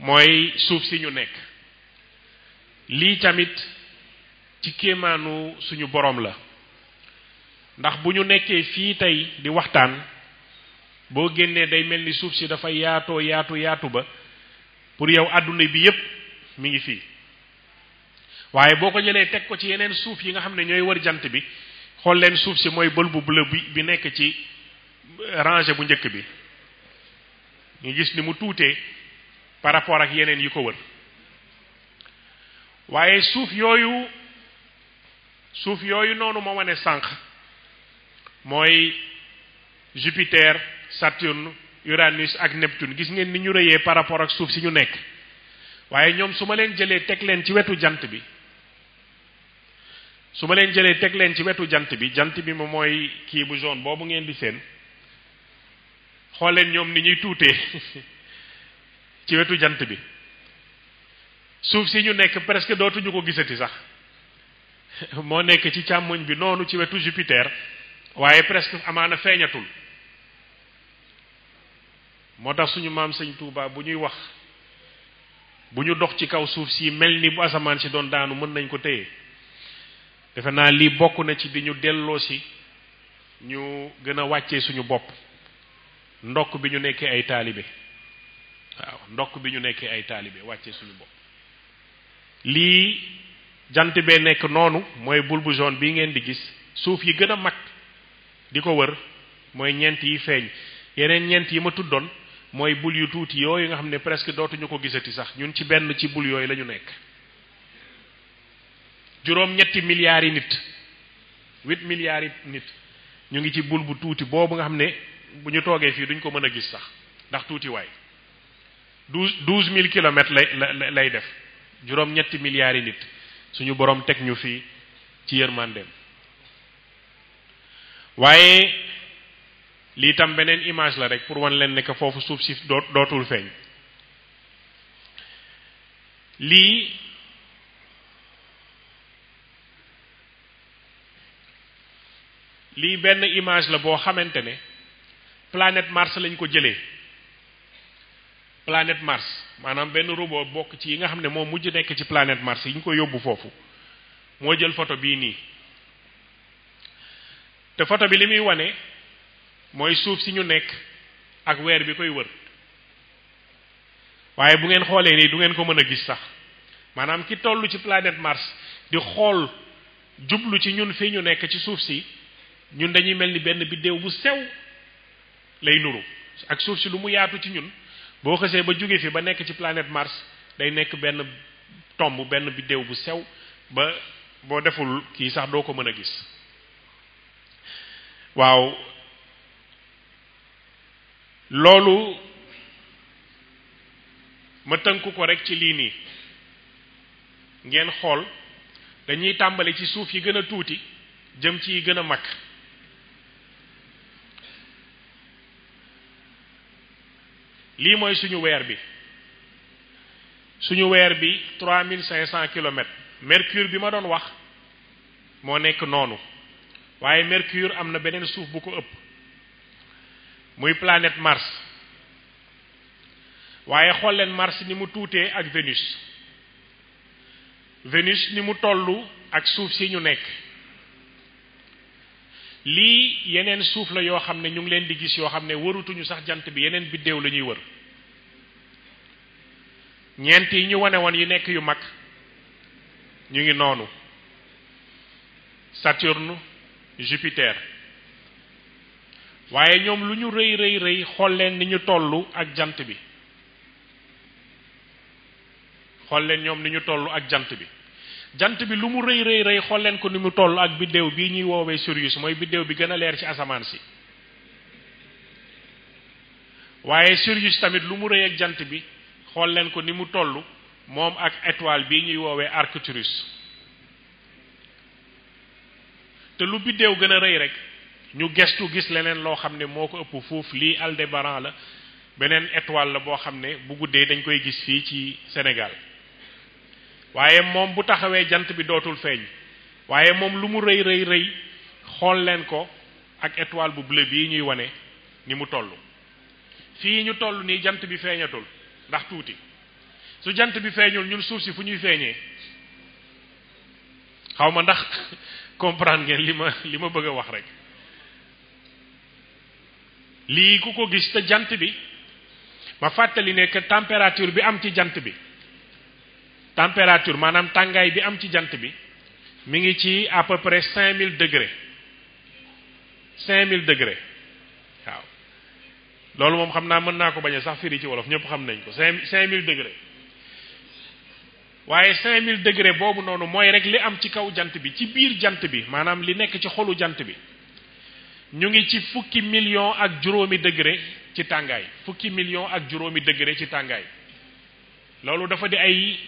mooy suuf si ñu nekk lii tamit ci kéemaanu suñu borom la ndax bu ñu nekkee fii tey di waxtaan boo génnee day mel ni suuf si dafa yaatu ba pour yow àdduna bi yépp mi ngi fii waaye boo ko jëlee teg ko ci yeneen suuf yi nga xam ne ñooy wër jant bi xool leen suuf si mooy bël bu bleu bi nekk ci rangée bu njëkk bi ñu gis ni mu tuutee par rapport ak yeneen yi ko wër waaye suuf yooyu noonu ma wane sànq mooy Jupiter Saturne Uranus ak Neptune gis ngeen ni ñu rëyee par rapport ak suuf si ñu nekk waaye ñoom su ma leen jëlee teg leen ci wetu jant bi su ma leen jëlee teg leen ci wetu jant bi moom mooy kii bu jaune boobu ngeen di seen xool leen ñoom ni ñuy tuutee ci wetu jant bi suuf si ñu nekk presque dootuñu ko gisati sax moo nekk ci càmmoñ bi noonu ci wetu Jupiter waaye presque amaana feeñatul moo tax suñu maam Sëñ Tuubaa bu ñuy wax bu ñu dox ci kaw suuf si mel ni bu asamaan si doon daanu mën nañ ko téye defe naa lii bokk na ci di ñu delloo si ñu gën a wàccee suñu bopp ndokk bi ñu nekkee ay taalibe waaw ndokk bi ñu nekkee ay taalibe wàccee suñu bopp lii jant bee nekk noonu mooy bul bu jaune bii ngeen di gis suuf yi gën a mag di ko wër mooy ñeent yi feeñ yeneen ñeent yi ma tuddoon mooy bul yu tuuti yooyu nga xam ne presque dootuñu ko gisati sax ñun ci benn ci bul yooyu la ñu nekk juróom-ñetti milliards yi nit 8 milliards yi nit ñu ngi ci bul bu tuuti boobu nga xam ne bu ñu toogee fii duñ ko mën a gis sax ndax tuuti waay 12 000 kilomètres lay def juróom-ñetti milliards yi nit suñu borom teg ñu fii ci yërmandeem waaye lii tam beneen image la rek pour wan leen ne que foofu suuf si dootul feeñ lii benn image la boo xamante ne planète Mars lañ ko jëlee planète Mars maanaam benn robot bokk ci yi nga xam ne moo mujj nekk ci planète Mars yi ñu ko yóbbu foofu moo jël photo bii nii te photo bi li muy wane mooy suuf si ñu nekk ak weer bi koy wër waaye bu ngeen xoolee nii du ngeen ko mën a gis sax maanaam ki tollu ci planète Mars di xool jublu ci ñun fii ñu nekk ci suuf si ñun dañuy mel ni benn biddéew bu sew lay nuru ak suuf si lu mu yaatu ci ñun boo xësee ba jóge fi ba nekk ci planète Mars day nekk benn tomb benn biddéew bu sew ba boo deful kii sax doo ko mën a gis waaw loolu ma tënku ko rek ci lii nii ngeen xool dañuy tàmbali ci suuf yi gën a tuuti jëm ci yi gën a mag lii mooy suñu weer bi 3500 kilomètres Mercure bi ma doon wax moo nekk noonu waaye Mercure am na beneen suuf bu ko ëpp muy planète Mars waaye xool leen Mars ni mu tuutee ak Vénus ni mu tollu ak suuf si ñu nekk lii yeneen suuf la yoo xam ne ñu ngi leen di gis yoo xam ne wërutuñu sax jant bi yeneen biddéew la ñuy wër ñeent yi ñu wane woon yi nekk yu mag ñu ngi noonu Saturne Jupiter waaye ñoom lu ñu rëy xool leen ni ñu tollu ak jant bi xool leen ñoom ni ñu tollu ak jant bi lu mu rëy xool leen ko ni mu toll ak biddéew bii ñuy woowee Sirius mooy biddéew bi gën a leer ci asamaan si waaye Sirius tamit lu mu rëy ak jant bi xool leen ko ni mu toll moom ak étoile bii ñuy woowee Arcturus te lu biddéew gën a rëy rek ñu gestu gis leneen loo xam ne moo ko ëpp fuuf lii Aldébaran la beneen étoile la boo xam ne bu guddee dañ koy gis fii ci Sénégal waaye moom bu taxawee jant bi dootul feeñ waaye moom lu mu rëy xool leen ko ak étoile bu bleu bii ñuy wane ni mu toll fii ñu toll nii jant bi feeñatul ndax tuuti su jant bi feeñul ñun suuf si fu ñuy feeñee xaw ma ndax comprendre ngeen li ma bëgg a wax rek lii ku ko gis te jant bi ma fàttali ne que température bi am ci jant bi température maanaam tàngaay bi am ci jant bi mi ngi ci à peu près 5000 degrés 5000 degrés waaw loolu moom xam naa mën naa ko bañ a sax firi ci wolof ñëpp xam nañ ko 5000 degrés waaye 5000 degrés boobu noonu mooy rek li am ci kaw jant bi ci biir jant bi maanaam li nekk ci xolu jant bi ñu ngi ci fukki million ak juróomi degré ci tàngaay fukki million ak juróomi degré ci tàngaay loolu dafa di ay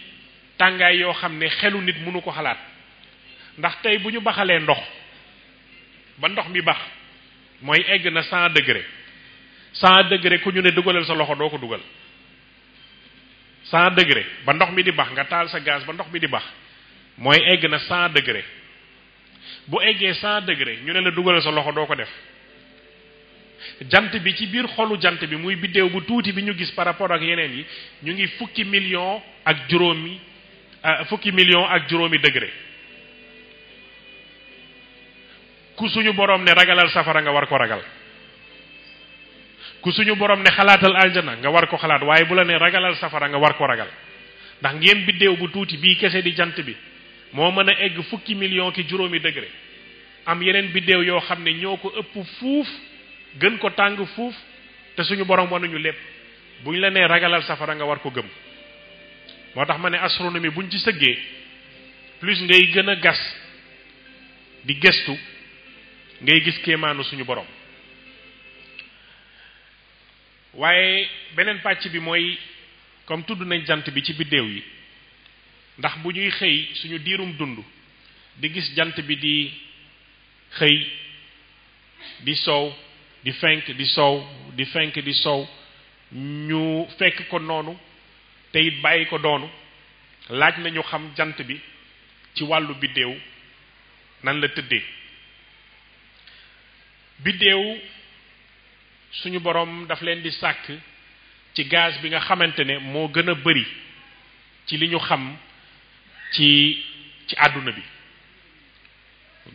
tàngaay yoo xam ne xelu nit mënu ko xalaat ndax tey bu ñu baxalee ndox ba ndox mi bax mooy egg na 100 degré 100 degré ku ñu ne dugalal sa loxo doo ko dugal 100 degré ba ndox mi di bax nga taal sa gaz ba ndox mi di bax mooy egg na 100 degré bu eggee 100 degré ñu ne la dugalal sa loxo doo ko def jant bi ci biir xolu jant bi muy biddéew bu tuuti bi ñu gis par rapport ak yeneen yi ñu ngi fukki million ak juróomi degré ku suñu borom ne ragalal safara nga war ko ragal ku suñu borom ne xalaatal aljana nga war ko xalaat waaye bu la ne ragalal safara nga war ko ragal ndax ngeen biddéew bu tuuti bii kese di jant bi moo mën a egg fukki million ki juróomi degré am yeneen biddéew yoo xam ne ñoo ko ëpp fuuf gën ko tàng fuuf te suñu borom wanuñu lépp buñ la nee ragalal safara nga war ko gëm moo tax ma ne astronomie buñ ci sëggee plus ngay gën a gas di gëstu ngay gis kéemaanu suñu borom waaye beneen pàcc bi mooy comme tudd nañ jant bi ci biddéew yi ndax bu ñuy xëy suñu diirum dund di gis jant bi di xëy di soow di fenk di soow di fenk di soow ñu fekk ko noonu te it bàyyi ko doonu laaj nañu xam jant bi ci wàllu biddéew nan la tëddee biddéew suñu borom daf leen di sàkk ci gaz bi nga xamante ne moo gën a bari ci li ñu xam ci àdduna bi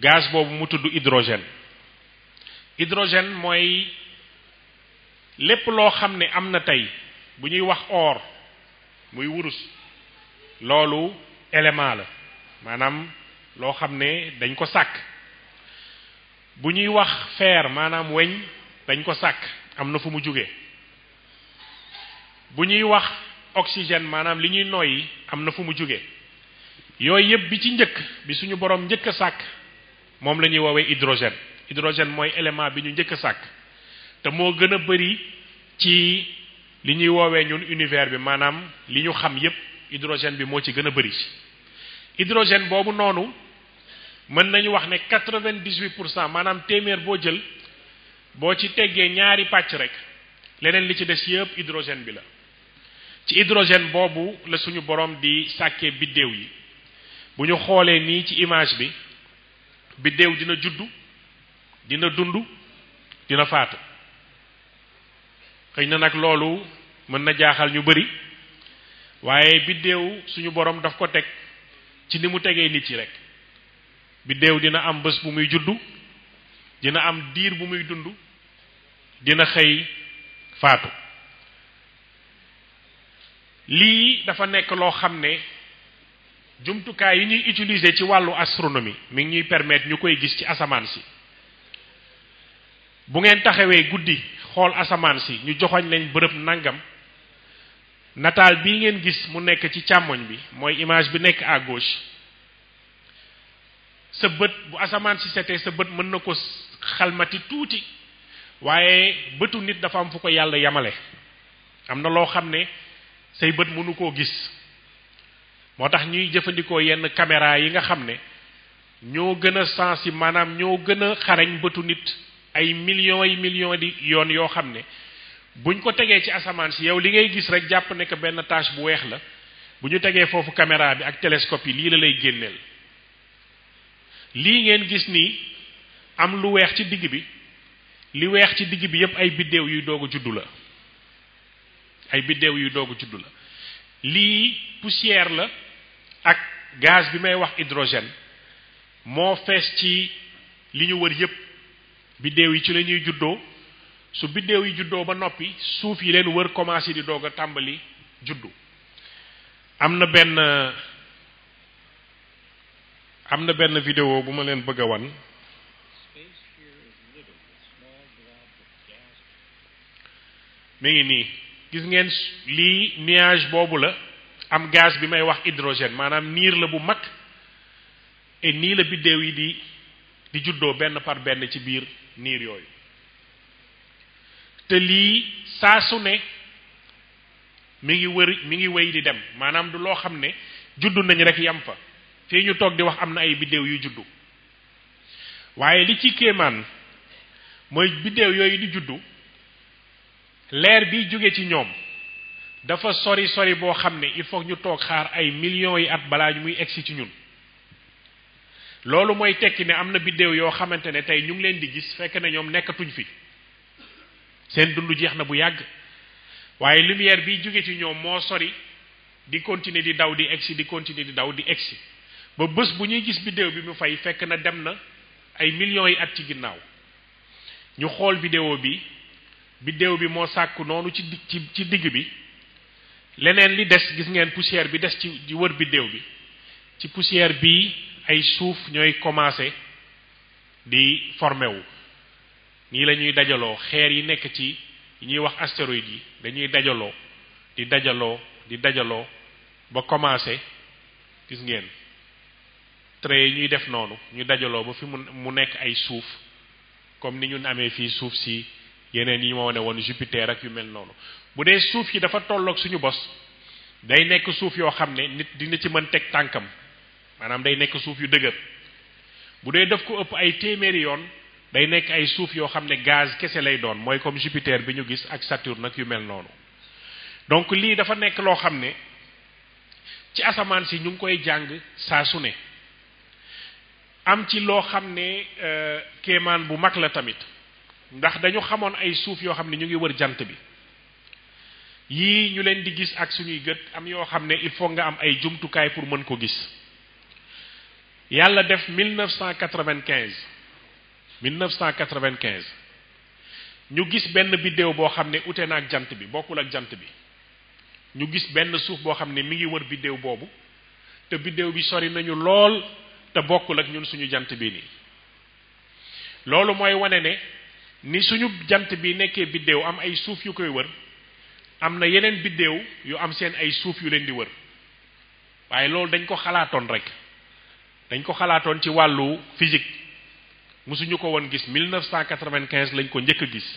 gaz boobu mu tudd hydrogène hydrogène mooy lépp loo xam ne am na tey bu ñuy wax or muy wurus loolu élément la maanaam loo xam ne dañ ko sàkk bu ñuy wax fer maanaam weñ dañ ko sàkk am na fu mu jóge bu ñuy wax oxygène maanaam li ñuy noyyi am na fu mu jóge yooyu yëpp bi ci njëkk bi suñu borom njëkk a sàkk moom la ñuy woowee hydrogène hydrogène mooy élément bi ñu njëkk a sàkk te moo gën a bari ci li ñuy woowee ñun univers bi maanaam li ñu xam yépp hydrogène bi moo ci gën a bari hydrogène boobu noonu mën nañu wax ne 98% maanaam téeméer boo jël boo ci teggee ñaari pàcc rek leneen li ci des yépp hydrogène bi la ci hydrogène boobu la suñu borom di sàkkee biddéew yi bu ñu xoolee nii ci image bi biddéew dina juddu dina dund dina faatu xëy na nag loolu mën na jaaxal ñu bari waaye biddéew suñu borom daf ko teg ci ni mu tegee nit yi rek biddéew dina am bés bu muy juddu dina am diir bu muy dund dina xëy faatu lii dafa nekk loo xam ne jumtukaay yi ñuy utiliser ci wàllu astronomie mi ngi ñuy permettre ñu koy gis ci asamaan si bu ngeen taxawee guddi xool asamaan si ñu joxoñ leen bërëb nangam nataal bii ngeen gis mu nekk ci càmmoñ bi mooy image bi nekk à gauche sa bët bu asamaan si setee sa bët mën na ko xalmati tuuti waaye bëtu nit dafa am fu ko yàlla yamale am na loo xam ne say bët mënu koo gis moo tax ñuy jëfandikoo yenn caméra yi nga xam ne ñoo gën a sensible maanaam ñoo gën a xarañ bëtu nit ay millions di yoon yoo xam ne buñ ko tegee ci asamaan si yow li ngay gis rek jàpp ne que benn tache bu weex la bu ñu tegee foofu caméra bi ak télescope yi lii la lay génneel lii ngeen gis nii am lu weex ci digg bi li weex ci digg bi yépp ay biddéew yuy doog a juddu la ay biddéew yuy doog a juddu la lii poussière la ak gaz bi may wax hydrogène moo fees ci li ñu wër yépp biddéew yi ci la ñuy juddoo su biddéew yi juddoo ba noppi suuf yi leen wër commencé di doog a tàmbali juddu am na benn vidéo bu ma leen bëgg a wan mi ngi nii gis ngeen lii nuage boobu la am gaz bi may wax hydrogène maanaam niir la bu mag et nii la biddéew yi di juddoo benn par benn ci biir niir yooyu te lii saa su ne mi ngi wéy di dem maanaam du loo xam ne juddu nañ rek yam fa fii ñu toog di wax am na ay biddéew yu juddu waaye li ci kéemaan mooy biddéew yooyu di juddu leer bi jóge ci ñoom dafa sori boo xam ne il faut ñu toog xaar ay millions yi at balaa ñu muy egsi ci ñun loolu mooy tekki ne am na biddéew yoo xamante ne tey ñu ngi leen di gis fekk ne ñoom nekkatuñ fi seen dund jeex na bu yàgg waaye lumière bi jóge ci ñoom moo sori di continuer di daw di egsi di continuer di daw di egsi ba bés bu ñuy gis biddéew bi mu fay fekk na dem na ay millions yi at ci ginnaaw ñu xool biddéew bi moo sàkku noonu ci digg bi leneen li des gis ngeen poussière bi des ci wër biddéew bi ci poussière bi ay suuf ñooy commencé di formé wu nii la ñuy dajaloo xeer yi nekk ci ñuy wax astéroïdes yi dañuy dajaloo ba commencé gis ngeen trait yi ñuy def noonu ñu dajaloo ba fi mu nekk ay suuf comme ni ñun amee fii suuf si yeneen yi ma wane woon Jupiter ak yu mel noonu bu dee suuf yi dafa tolloog suñu bos day nekk suuf yoo xam ne nit dina ci mën teg tànkam maanaam day nekk suuf yu dëgër bu dee daf ko ëpp ay téeméeri yoon day nekk ay suuf yoo xam ne gaz kese lay doon mooy comme Jupiter bi ñu gis ak Saturne ak yu mel noonu donc lii dafa nekk loo xam ne ci asamaan si ñu ngi koy jàng saa su ne am ci loo xam ne kéemaan bu mag la tamit ndax dañu xamoon ay suuf yoo xam ne ñu ngi wër jant bi yii ñu leen di gis ak suñuy gët am yoo xam ne il faut nga am ay jumtukaay pour mën ko gis yàlla def 1995 ñu gis benn biddéew boo xam ne ute na ak jant bi bokkul ak jant bi ñu gis benn suuf boo xam ne mi ngi wër biddéew boobu te biddéew bi sori nañu lool te bokkul ak ñun suñu jant bi nii loolu mooy wane ne ni suñu jant bi nekkee biddéew am ay suuf yu koy wër am na yeneen biddéew yu am seen ay suuf yu leen di wër waaye loolu dañ ko xalaatoon rek dañ ko xalaatoon ci wàllu physique musuñu ko woon gis 1995 lañ ko njëkk a gis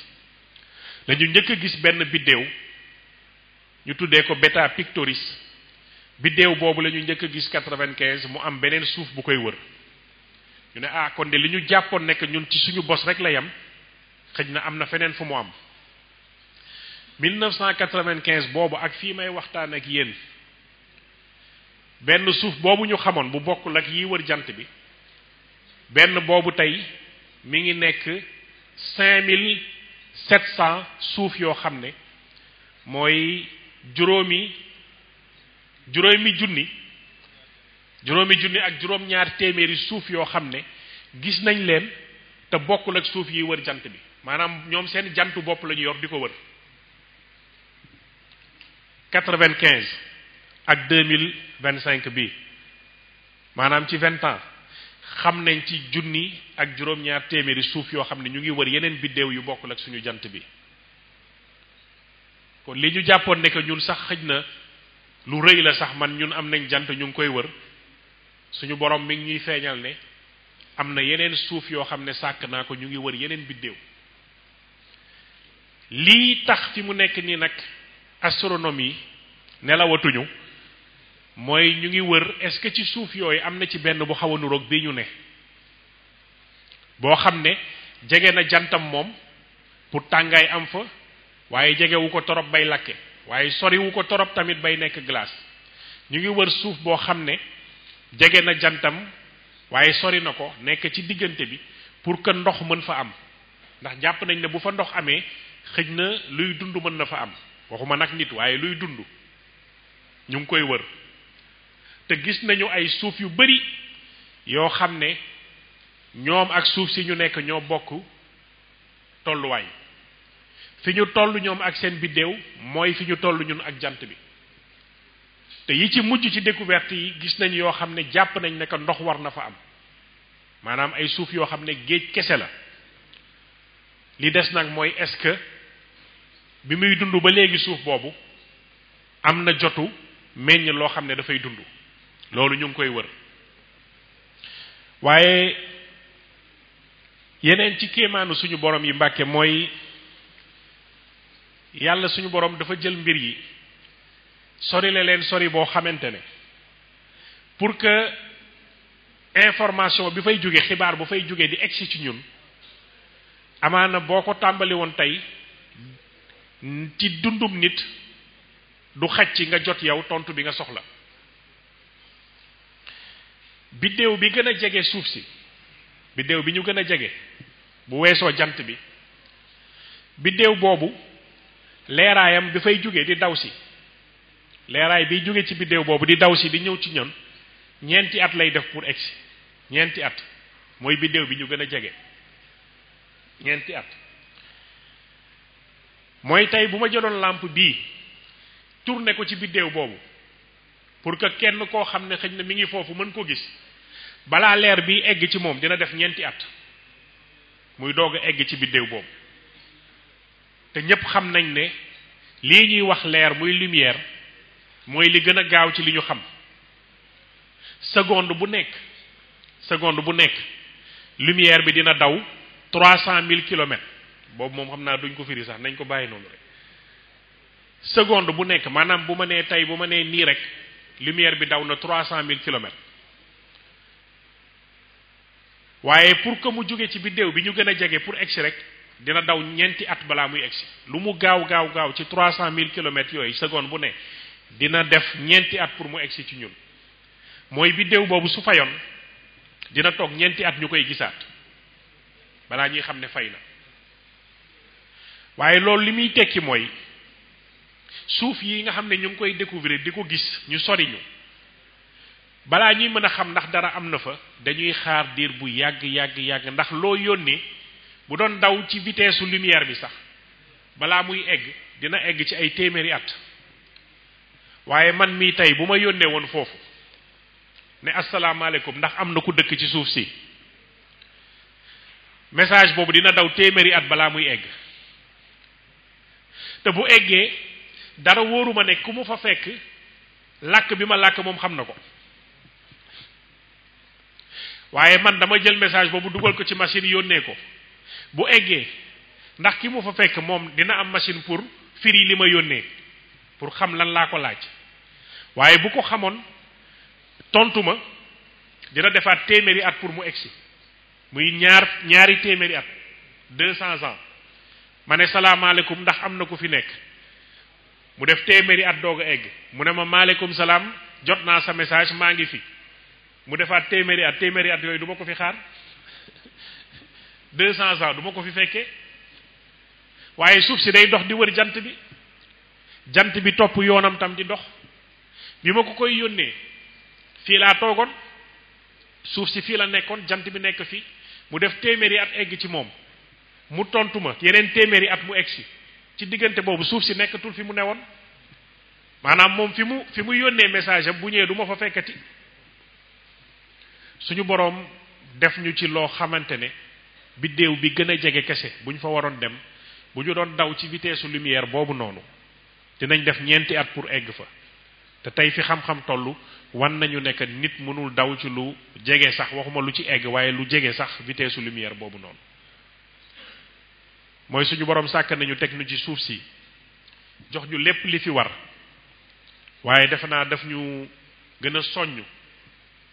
lañu njëkk a gis benn biddéew ñu tuddee ko Beta Pictoris biddéew boobu la ñu njëkk a gis 95 mu am beneen suuf bu koy wër ñu ne kon de li ñu jàppoon nekk ñun ci suñu bos rek la yam xëj na am na feneen fu mu am 1995 boobu ak fii may waxtaan ak yéen benn suuf boobu ñu xamoon bu bokkul ak yi wër jant bi benn boobu tey mi ngi nekk 5700 suuf yoo xam ne mooy juróomi junni ak juróom-ñaar téeméeri suuf yoo xam ne gis nañ leen te bokkul ak suuf yi wër jant bi maanaam ñoom seen jantu bopp la ñu yor di ko wër 95 ak 2025 bi maanaam ci 20 ans xam nañ ci junni ak juróom-ñaar téeméeri suuf yoo xam ne ñu ngi wër yeneen biddéew yu bokkul ak suñu jant bi kon li ñu jàppoon ne que ñun sax xëj na lu rëy la sax man ñun am nañ jant ñu ngi koy wër suñu borom mi ngi ñuy feeñal ne am na yeneen suuf yoo xam ne sàkk naa ko ñu ngi wër yeneen biddéew lii tax fi mu nekk nii nag astronomie nelawatuñu mooy ñu ngi wër est-ce que ci suuf yooyu am na ci benn bu xaw a nuroog bii ñu ne boo xam ne jege na jantam moom pour tàngaay am fa waaye jegewu ko torop bay lakke waaye soriwu ko torop tamit bay nekk glace ñu ngi wër suuf boo xam ne jege na jantam waaye sori na ko nekk ci diggante bi pour que ndox mën fa am ndax jàpp nañ ne bu fa ndox amee xëj na luy dund mën na fa am waxuma nag nit waaye luy dund ñu ngi koy wër te gis nañu ay suuf yu bari yoo xam ne ñoom ak suuf si ñu nekk ñoo bokk tolluwaay fi ñu toll ñoom ak seen biddéew mooy fi ñu toll ñun ak jant bi te yi ci mujj ci découverte yi gis nañ yoo xam ne jàpp nañ ne que ndox war na fa am maanaam ay suuf yoo xam ne géej kese la li des nag mooy est-ce que bi muy dund ba léegi suuf boobu am na jotu meññ loo xam ne dafay dund loolu ñu ngi koy wër waaye yeneen ci kéemaanu suñu borom yi Mbàkke mooy yàlla suñu borom dafa jël mbir yi sori la leen sori boo xamante ne pour que information bi fay jóge xibaar bu fay jóge di egsi ci ñun amaana boo ko tàmbali woon tey ci dundum nit du xaj ci nga jot yow tontu bi nga soxla. biddéew bi gën a jege suuf si biddéew bi ñu gën a jege bu weesoo jant bi biddéew boobu leeraayam bi fay jóge di daw si leeraay biy jóge ci biddéew boobu di daw si di ñëw ci ñun ñeenti at lay def pour egsi ñeenti at mooy biddéew bi ñu gën a jege ñeenti at mooy tey bu ma jëloon lampe bii tourné ko ci biddéew boobu pour que kenn koo xam ne xëy na mi ngi foofu mën ko gis balaa leer bi egg ci moom dina def ñeenti at muy doog a egg ci biddéew boobu te ñépp xam nañ ne lii ñuy wax leer muy lumière mooy li gën a gaaw ci li ñu xam seconde bu nekk lumière bi dina daw 300 000 kilomètres boobu moom xam naa duñ ko firi sax nañ ko bàyyi noonu rek seconde bu nekk maanaam bu ma nee tey bu ma nee nii rek lumière bi daw na 300 000 kilomètres waaye pour que mu jóge ci biddéew bi ñu gën a jege pour egsi rek dina daw ñeenti at balaa muy egsi lu mu gaaw ci 300 000 kilomètres yooyu seconde bu ne dina def ñeenti at pour mu egsi ci ñun mooy biddéew boobu su fayoon dina toog ñeenti at ñu koy gisaat balaa ñuy xam ne fay na waaye loolu li muy tekki mooy suuf yi nga xam ne ñu ngi koy découvrir di ko gis ñu sori ñu balaa ñuy mën a xam ndax dara am na fa dañuy xaar diir bu yàgg ndax loo yónni bu doon daw ci vitesse lumière bi sax balaa muy egg dina egg ci ay téeméeri at waaye man mii tey bu ma yónnee woon foofu ne asalaamaaleykum ndax am na ku dëkk ci suuf si message boobu dina daw téeméeri at balaa muy egg te bu eggee dara wóoruma ne ku mu fa fekk làkk bi ma làkk moom xam na ko waaye man dama jël message boobu dugal ko ci machine yónnee ko bu eggee ndax ki mu fa fekk moom dina am machine pour firi li ma yónnee pour xam lan laa ko laaj waaye bu ko xamoon tontu ma dina defaat téeméeri at pour mu egsi muy ñaari téeméeri at 200 ans ma ne salaamaaleykum ndax am na ku fi nekk mu def téeméeri at doog a egg mu ne ma maaleykum salaam jot naa sa message maa ngi fi mu defaat téeméeri at yooyu du ma ko fi xaar 200 ans du ma ko fi fekkee waaye suuf si day dox di wër jant bi topp yoonam tam di dox bi ma ko koy yónnee fii laa toogoon suuf si fii la nekkoon jant bi nekk fi mu def téeméeri at egg ci moom mu tontu ma yeneen téeméeri at mu egg si ci diggante boobu suuf si nekkatul fi mu newoon maanaam moom fi mu yónnee message am bu ñëwee du ma fa fekkati suñu boroom def ñu ci loo xamante ne biddéew bi gën a jege kese bu ñu fa waroon dem bu ñu doon daw ci vitesse lumière boobu noonu dinañ def ñeenti at pour egg fa te tey fi xam-xam tollu wan nañu nekk nit mënul daw ci lu jege sax waxuma lu ci egg waaye lu jege sax vitesse lumière boobu noonu mooy suñu boroom sàkk nañu teg ñu ci suuf si jox ñu lépp li fi war waaye defe naa daf ñu gën a soññ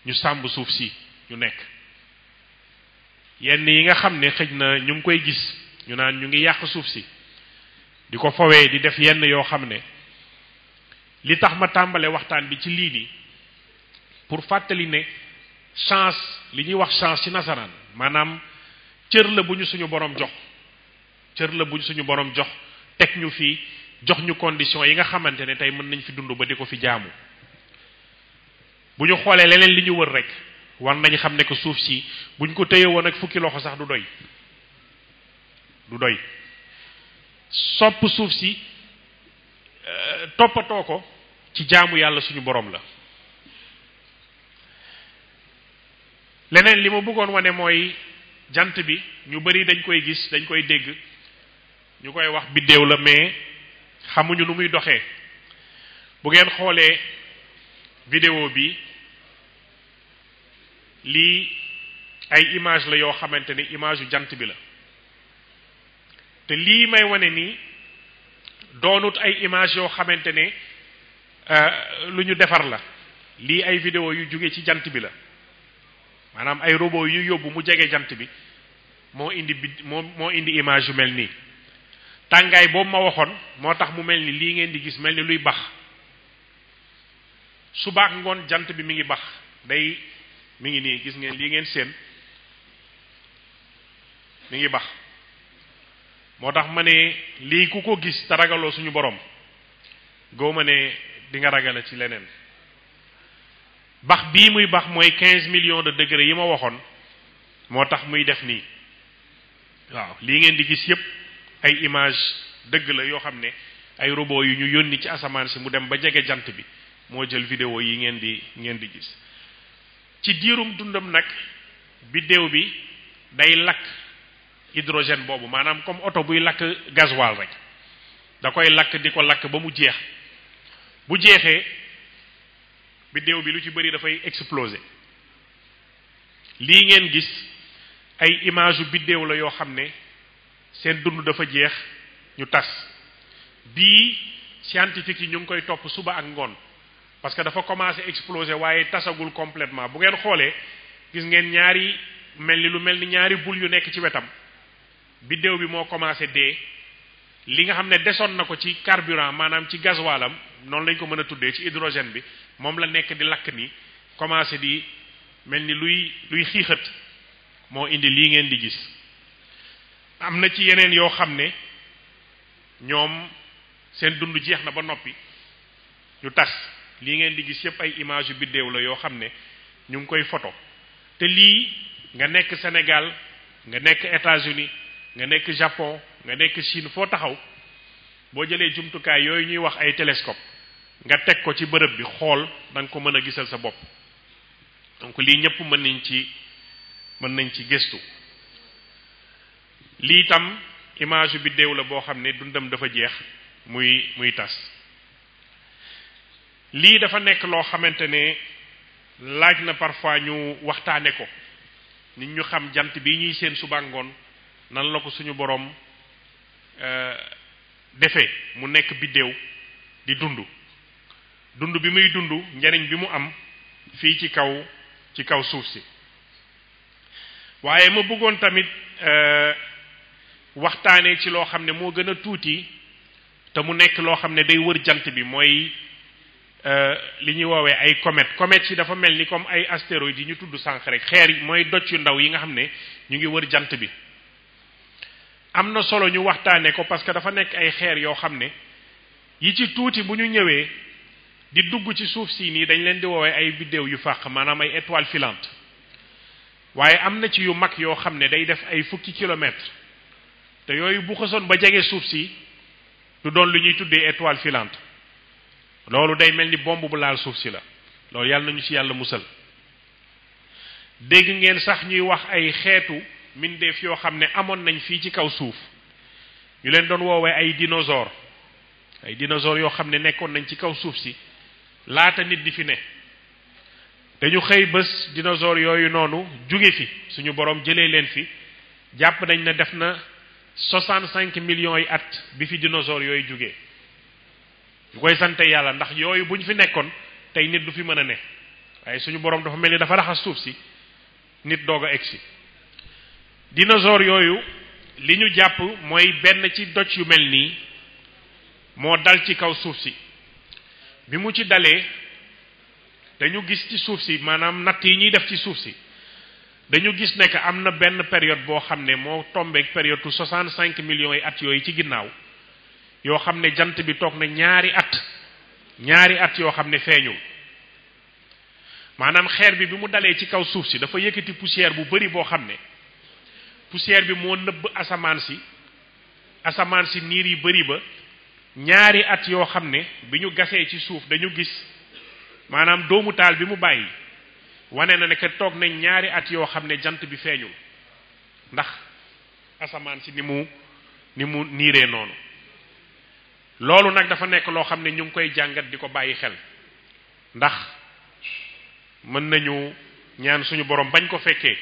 ñu sàmm suuf si ñu nekk yenn yi nga xam ne xëj na ñu ngi koy gis ñu naan ñu ngi yàq suuf si di ko fowee di def yenn yoo xam ne li tax ma tàmbale waxtaan bi ci lii nii pour fàttali ne chance li ñuy wax chance ci nasaraan maanaam cër la bu ñu suñu borom jox teg ñu fii jox ñu condition yi nga xamante ne tey mën nañ fi dund ba di ko fi jaamu bu ñu xoolee leneen li ñu wër rek war nañ xam ne que suuf si buñ ko téye woon ak fukki loxo sax du doy sopp suuf si toppatoo ko ci jaamu yàlla suñu borom la. leneen li ma bëggoon wane mooy jant bi ñu bari dañ koy gis dañ koy dégg ñu koy wax biddéew la mais xamuñu nu muy doxee bu ngeen xoolee vidéo bi lii ay image la yoo xamante ni image yu jant bi la te lii may wane nii doonut ay image yoo xamante ne lu ñu defar la lii ay vidéo yu jóge ci jant bi la maanaam ay robot yu yóbbu mu jege jant bi moo indi image yu mel nii tàngaay boobu ma waxoon moo tax mu mel ni lii ngeen di gis mel ni luy bax suba ak ngoon jant bi mi ngi bax mi ngi nii gis ngeen lii ngeen seen mi ngi bax moo tax ma ne lii ku ko gis te ragaloo suñu borom goo ma ne di nga ragala ci leneen bax bii muy bax mooy 15 millions de degrés yi ma waxoon moo tax muy def nii waaw lii ngeen di gis yépp ay image dëgg la yoo xam ne ay robot yu ñu yónni ci asamaan si mu dem ba jege jant bi moo jël vidéo yi ngeen di gis ci diirum dundam nag biddéew bi day lakk hydrogène boobu maanaam comme oto buy lakk gasoil rek da koy lakk di ko lakk ba mu jeex bu jeexee biddéew bi lu ci bëri dafay exploser lii ngeen gis ay image yu biddéew la yoo xam ne seen dund dafa jeex ñu tas bii scientifique yi ñu ngi koy topp suba ak ngoon parce que dafa commencé exploser waaye tasagul complètement bu ngeen xoolee gis ngeen ñaari mel ni ñaari bul yu nekk ci wetam biddéew bi moo commencé dee li nga xam ne desoon na ko ci carburant maanaam ci gasoilam noonu lañ ko mën a tuddee ci hydrogène bi moom la nekk di lakk ni commencé di mel ni luy xiixat moo indi lii ngeen di gis am na ci yeneen yoo xam ne ñoom seen dund jeex na ba noppi ñu tas lii ngeen di gis yépp ay image yu biddéew la yoo xam ne ñu ngi koy photo te lii nga nekk Sénégal nga nekk États-Unis nga nekk Japon nga nekk Chine foo taxaw boo jëlee jumtukaay yooyu ñuy wax ay télescope nga teg ko ci bërëb bi xool da nga ko mën a gisal sa bopp donc lii ñëpp mën nañ ci gëstu lii itam image bi déew la boo xam ne dundam dafa jeex muy tas lii dafa nekk loo xamante ne laaj na parfois ñu waxtaane ko nit ñu xam jant bi ñuy seen suba ngoon nan la ko suñu boroom defee mu nekk biddéew di dund bi muy dund njariñ bi mu am fii ci kaw suuf si waaye ma bëggoon tamit waxtaanee ci loo xam ne moo gën a tuuti te mu nekk loo xam ne day wër jant bi mooy li ñuy woowee ay comètes yi dafa mel ni comme ay astéroïdes yi ñu tudd sànq rek xeer yi mooy doj yu ndaw yi nga xam ne ñu ngi wër jant bi am na solo ñu waxtaanee ko parce que dafa nekk ay xeer yoo xam ne yi ci tuuti bu ñu ñëwee di dugg ci suuf si nii dañ leen di woowee ay biddéew yu fàq maanaam ay étoiles filantes waaye am na ci yu mag yoo xam ne day def ay fukki kilomètres te yooyu bu xasoon ba jege suuf si du doon lu ñuy tuddee étoile filante loolu day mel ni bombe bu laal suuf si la loolu yàlla nañu ci yàlla musal dégg ngeen sax ñuy wax ay xeetu mbindeef yoo xam ne amoon nañ fii ci kaw suuf ñu leen doon woowee ay dinosaures yoo xam ne nekkoon nañ ci kaw suuf si laata nit di fi ne dañu xëy bés dinosaures yooyu noonu jóge fi suñu borom jëlee leen fi jàpp nañ ne def na 65 millions yi at bi fi dinosaures yooyu jógee ñu koy sante yàlla ndax yooyu bu ñu fi nekkoon tey nit du fi mën a ne waaye suñu borom dafa mel ni dafa raxas suuf si nit doog a egsi dinosaures yooyu li ñu jàpp mooy benn ci doj yu mel nii moo dal ci kaw suuf si bi mu ci dalee dañu gis ci suuf si maanaam natt yi ñuy def ci suuf si dañu gis ne que am na benn période boo xam ne moo tombeek période 65 millions yi at yooyu ci ginnaaw yoo xam ne jant bi toog na ñaari at yoo xam ne feeñul maanaam xeer bi mu dalee ci kaw suuf si dafa yëkkati poussière bu bari boo xam ne poussière bi moo nëbb asamaan si niir yi bari ba ñaari at yoo xam ne bi ñu gasee ci suuf dañu gis maanaam doomu taal bi mu bàyyi wane na ne que toog nañ ñaari at yoo xam ne jant bi feeñul ndax asamaan si ni mu niiree noonu loolu nag dafa nekk loo xam ne ñu ngi koy jàngat di ko bàyyi xel ndax mën nañu ñaan suñu borom bañ ko fekkee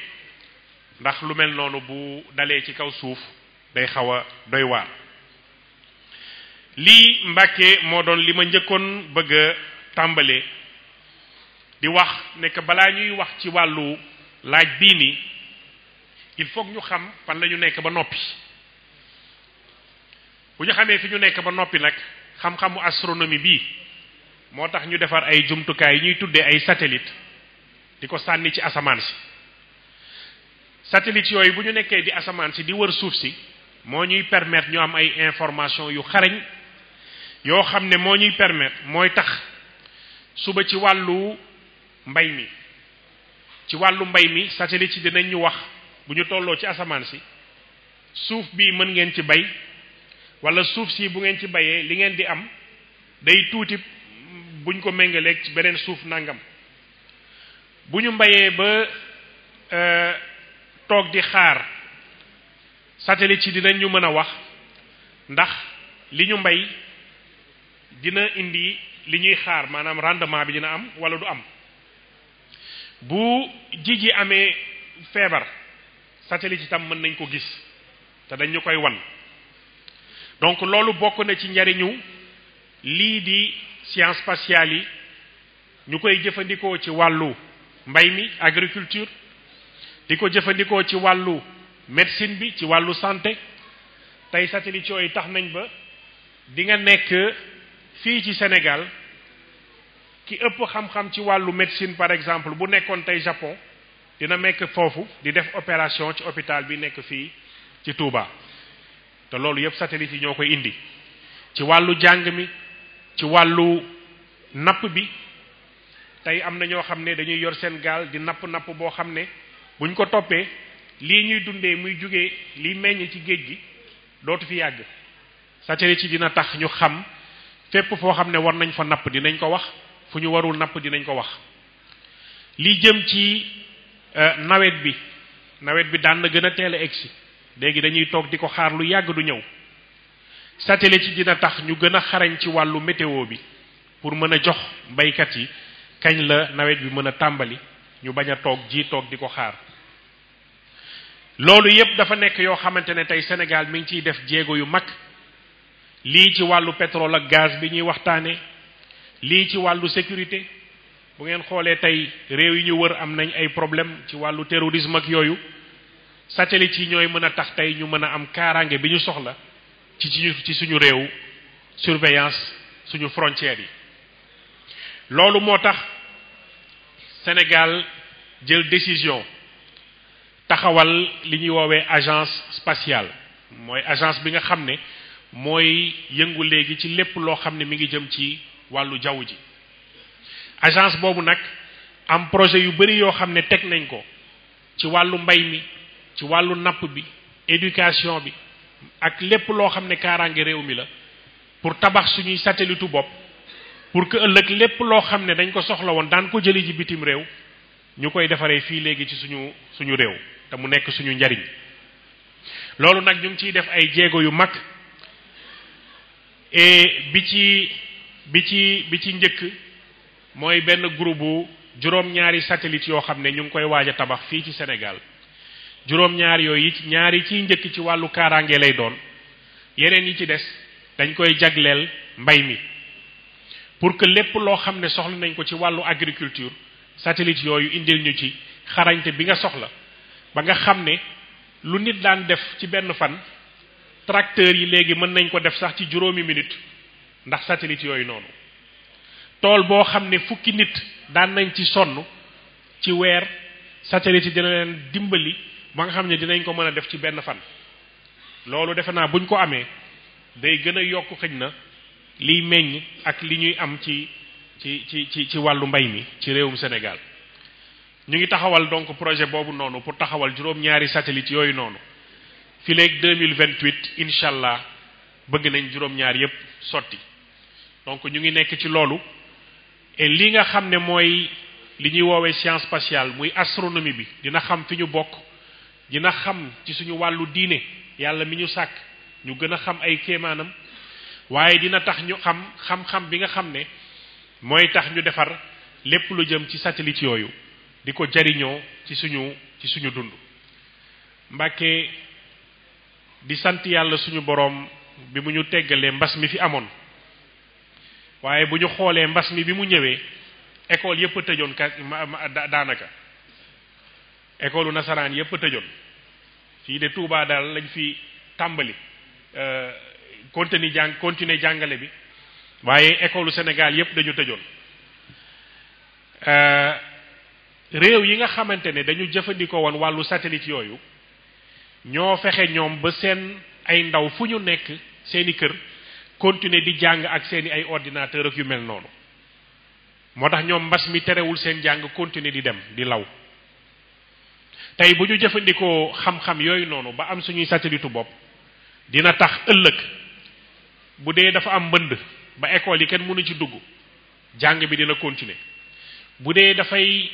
ndax lu mel noonu bu dalee ci kaw suuf day xaw a doy waar lii Mbàkke moo doon li ma njëkkoon bëgg a tàmbalee di wax ne que balaa ñuy wax ci wàllu laaj bii nii il faut ñu xam fan la ñu nekk ba noppi bu ñu xamee fi ñu nekk ba noppi nag xam-xamu astronomie bii moo tax ñu defar ay jumtukaay yi ñuy tuddee ay satellite di ko sànni ci asamaan si satellite yooyu bu ñu nekkee di asamaan si di wër suuf si moo ñuy permettre ñu am ay information yu xarañ yoo xam ne moo ñuy permettre mooy tax suba ci wàllu mbay mi satellite yi dinañ ñu wax bu ñu tolloo ci asamaan si suuf bii mën ngeen ci bay wala suuf si bu ngeen ci bayee li ngeen di am day tuuti buñ ko méngaleeg ci beneen suuf nangam bu ñu mbayee ba toog di xaar satellite yi dinañ ñu mën a wax ndax li ñu mbay dina indi li ñuy xaar maanaam rendement bi dina am wala du am bu ji amee feebar satellite itam mën nañ ko gis te dañ ñu koy wan donc loolu bokk na ci njariñu lii di science spatiale yi ñu koy jëfandikoo ci wàllu mbay mi agriculture di ko jëfandikoo ci wàllu médecine bi ci wàllu santé tey satellite yooyu tax nañ ba di nga nekk fii ci Sénégal ki ëpp xam-xam ci wàllu médecine par exemple bu nekkoon tey Japon dina nekk foofu di def opération ci hôpital bi nekk fii ci Touba te loolu yëpp satellite yi ñoo koy indi ci wàllu jàng mi ci wàllu napp bi tey am na ñoo xam ne dañuy yor seen gaal di napp boo xam ne buñ ko toppee lii ñuy dundee muy jógee liy meññ ci géej gi dootu fi yàgg satellite yi dina tax ñu xam fépp foo xam ne war nañ fa napp dinañ ko wax fu ñu warul napp dinañ ko wax li jëm ci nawet bi daan na gën a teel a egsi léegi dañuy toog di ko xaar lu yàgg du ñëw satellite yi dina tax ñu gën a xarañ ci wàllu météo bi pour mën a jox baykat yi kañ la nawet bi mën a tàmbali ñu bañ a toog di ko xaar loolu yépp dafa nekk yoo xamante ne tey Sénégal mi ngi ciy def jéego yu mag lii ci wàllu pétrole ak gaz bi ñuy waxtaane lii ci wàllu sécurité bu ngeen xoolee tey réew yi ñu wër am nañ ay problème ci wàllu terrorisme ak yooyu satellite yi ñooy mën a tax tey ñu mën a am kaaraange bi ñu soxla ci suñu réew surveillance suñu frontières yi loolu moo tax Sénégal jël décision taxawal li ñuy woowee agence spatiale mooy agence bi nga xam ne mooy yëngu léegi ci lépp loo xam ne mi ngi jëm ci wàllu jaww ji agence boobu nag am projet yu bari yoo xam ne teg nañ ko ci wàllu mbay mi ci wàllu napp bi éducation bi ak lépp loo xam ne kaaraange réew mi la pour tabax suñuy satellite bopp pour que ëllëg lépp loo xam ne dañ ko soxla woon daan ko jëli ji bitim réew ñu koy defaree fii léegi ci suñu réew te mu nekk suñu njariñ loolu nag ñu ngi ciy def ay jéego yu mag et bi ci njëkk mooy benn groupe bu juróom-ñaari satellite yoo xam ne ñu ngi koy waaj a tabax fii ci Sénégal juróom-ñaar yooyu ñaari ciy njëkk ci wàllu kaaraange lay doon yeneen yi ci des dañ koy jagleel mbay mi pour que lépp loo xam ne soxla nañ ko ci wàllu agriculture satellite yooyu indil ñu ci xarañte bi nga soxla ba nga xam ne lu nit daan def ci benn fan tracteurs yi léegi mën nañ ko def sax ci juróomi minute ndax satellite yooyu noonu tool boo xam ne fukki nit daan nañ ci sonn ci weer satellite yi dina leen dimbali ba nga xam ne dinañ ko mën a def ci benn fan loolu defe naa buñ ko amee day gën a yokk xëj na liy meññ ak li ñuy am ci wàllu mbay mi ci réewum Sénégal ñu ngi taxawal donc projet boobu noonu pour taxawal juróom-ñaari satellite yooyu noonu fi léegi 2028 incha allah bëgg nañ juróom-ñaar yépp sotti donc ñu ngi nekk ci loolu et li nga xam ne mooy li ñuy woowee science spatiale muy astronomie bi dina xam fi ñu bokk dina xam ci suñu wàllu diine yàlla mi ñu sàkk ñu gën a xam ay kéemaanam waaye dina tax ñu xam-xam bi nga xam ne mooy tax ñu defar lépp lu jëm ci satellite yooyu di ko jariñoo ci suñu dund Mbàkke di sant yàlla suñu boroom bi mu ñu teggalee mbas mi fi amoon waaye bu ñu xoolee mbas mi bi mu ñëwee école yëpp a tëjoon daanaka école nasaraan yëpp a tëjoon fii de Touba daal lañ fi tàmbali continuer jàngale bi waaye école Sénégal yëpp dañu tëjoon réew yi nga xamante ne dañu jëfandikoo woon wàllu satellite yooyu ñoo fexe ñoom ba seen ay ndaw fu ñu nekk seeni kër continuer di jàng ak seeni ay ordinateur ak yu mel noonu moo tax ñoom mbas mi terewul seen jàng continuer di dem di law tey bu ñu jëfandikoo xam-xam yooyu noonu ba am suñuy satellite bopp dina tax ëllëg bu dee dafa am mbënd ba école yi kenn mënu ci dugg jàng bi dina continuer bu dee dafay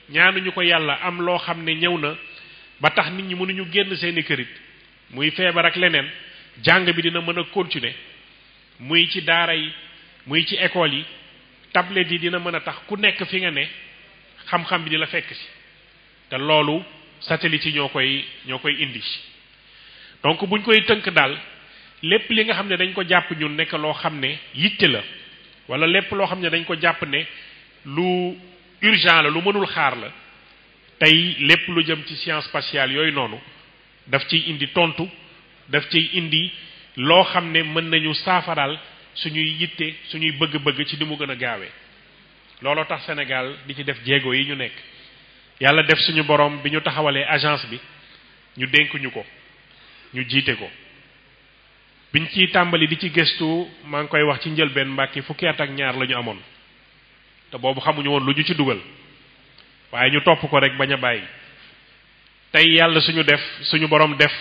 ñaanuñu ko yàlla am loo xam ne ñëw na ba tax nit ñi mënuñu génn seeni kërit muy feebar ak leneen jàng bi dina mën a continuer muy ci daara yi muy ci école yi tablette yi dina mën a tax ku nekk fi nga ne xam-xam bi di la fekk si te loolu satellite yi ñoo koy indi donc buñ koy tënk daal lépp li nga xam ne dañ ko jàpp ñun nekk loo xam ne yitte la wala lépp loo xam ne dañ ko jàpp ne lu urgent la lu mënul xaar la tey lépp lu jëm ci science spatiale yooyu noonu daf ciy indi tontu daf ciy indi loo xam ne mën nañu saafaraal suñuy yitte suñuy bëgg-bëgg ci ni mu gën a gaawee looloo tax Sénégal di ci def jéego yi ñu nekk yàlla def suñu borom bi ñu taxawalee agence bi ñu dénk ñu ko ñu jiite ko biñ ciy tàmbali di ci gëstu maa ngi koy wax ci njëlbeen Mbàkke fukki at ak ñaar la ñu amoon te boobu xamuñu woon lu ñu ci dugal waaye ñu topp ko rek bañ a bàyyi tey yàlla suñu borom def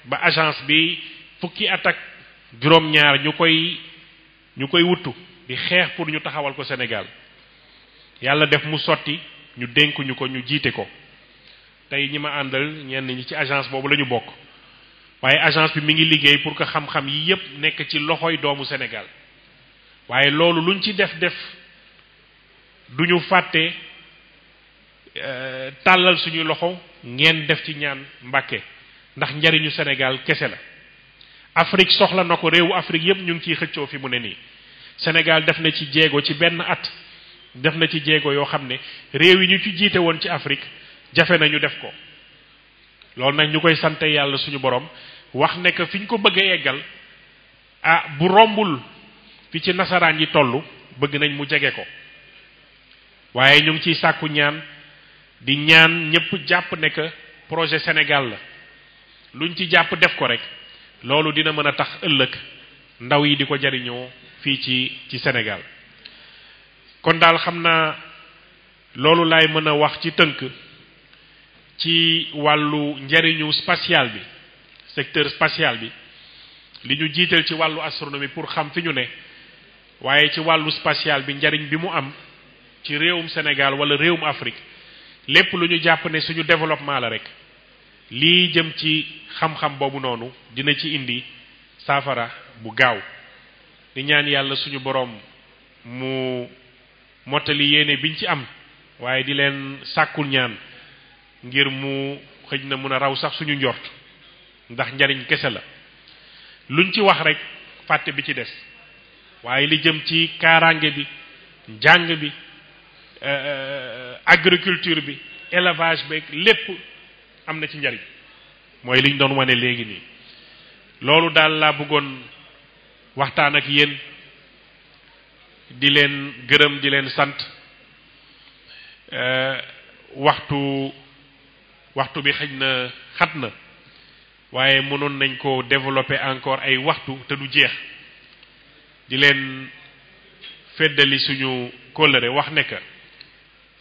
ba agence bi fukki at ak juróom-ñaar ñu koy wuttu di xeex pour ñu taxawal ko Sénégal yàlla def mu sotti ñu dénkuñu ko ñu jiite ko tey ñi ma àndal ñenn ñi ci agence boobu la ñu bokk waaye agence bi mi ngi liggéey pour que xam-xam yi yépp nekk ci loxoy doomu Sénégal waaye loolu luñ ci def duñu fàtte tàllal suñu loxo ngeen def ci ñaan Mbàkke ndax njariñu Sénégal kese la Afrique soxla na ko réewu Afrique yépp ñu ngi ciy xëccoo fi mu ne nii Sénégal def na ci jéego ci benn at def na ci jéego yoo xam ne réew yi ñu ci jiite woon ci Afrique jafe nañu def ko loolu nag ñu koy sante yàlla suñu borom wax ne que fi ñu ko bëgg a eggal bu rombul fi ci nasaraan yi tollu bëgg nañ mu jege ko waaye ñu ngi ciy sàkku ñaan di ñaan ñëpp jàpp ne que projet Sénégal la luñ ci jàpp def ko rek loolu dina mën a tax ëllëg ndaw yi di ko jariñoo fii ci Sénégal kon daal xam naa loolu laay mën a wax ci tënk ci wàllu njariñu spatial bi secteur spatial bi li ñu jiital ci wàllu astronomie pour xam fi ñu ne waaye ci wàllu spatial bi njariñ bi mu am ci réewum Sénégal wala réewum Afrique lépp lu ñu jàpp ne suñu développement la rek lii jëm ci xam-xam boobu noonu dina ci indi saafara bu gaaw di ñaan yàlla suñu boroom mu mottali yéene biñ ci am waaye di leen sàkkul ñaan ngir mu xëj na mun a raw sax suñu njort ndax njariñ kese la luñ ci wax rek fàtte bi ci des waaye li jëm ci kaaraange bi njàng bi agriculture bi élevage beeg lépp am na ci njariñ mooy liñ doon wane léegi nii loolu daal laa bëggoon waxtaan ak yéen di leen gërëm di leen sant waxtu bi xëj na xat na waaye mënoon nañ ko développer encore ay waxtu te du jeex di leen feddali suñu kóllëre wax ne que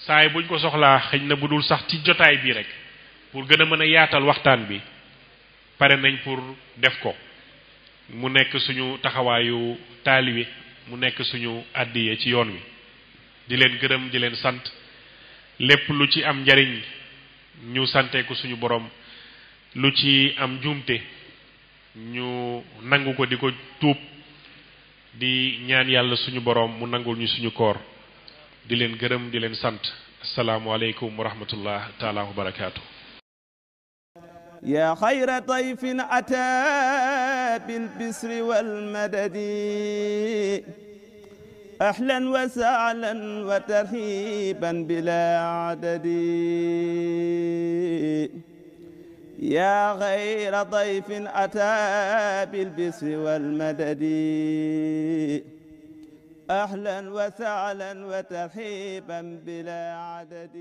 saay buñ ko soxlaa xëj na bu dul sax ci jotaay bi rek pour gën a mën a yaatal waxtaan bi pare nañ pour def ko mu nekk suñu taxawaayu taalibe mu nekk suñu àddiye ci yoon wi di leen gërëm di leen sant lépp lu ci am njariñ ñu sante ko suñu borom lu ci am njuumte ñu nangu ko di ko tuub di ñaan yàlla suñu borom mu nangul ñu suñu koor di leen gërëm di leen sant assalaamu alaykum wa rahmatullah taala wa barakaatu يا خير ضيف أتى بالبسر والمدد أهلا وسهلا وترحيبا بلا عدد يا غير ضيف أتى بالبسر والمدد أهلا وسهلا وترحيبا بلا عدد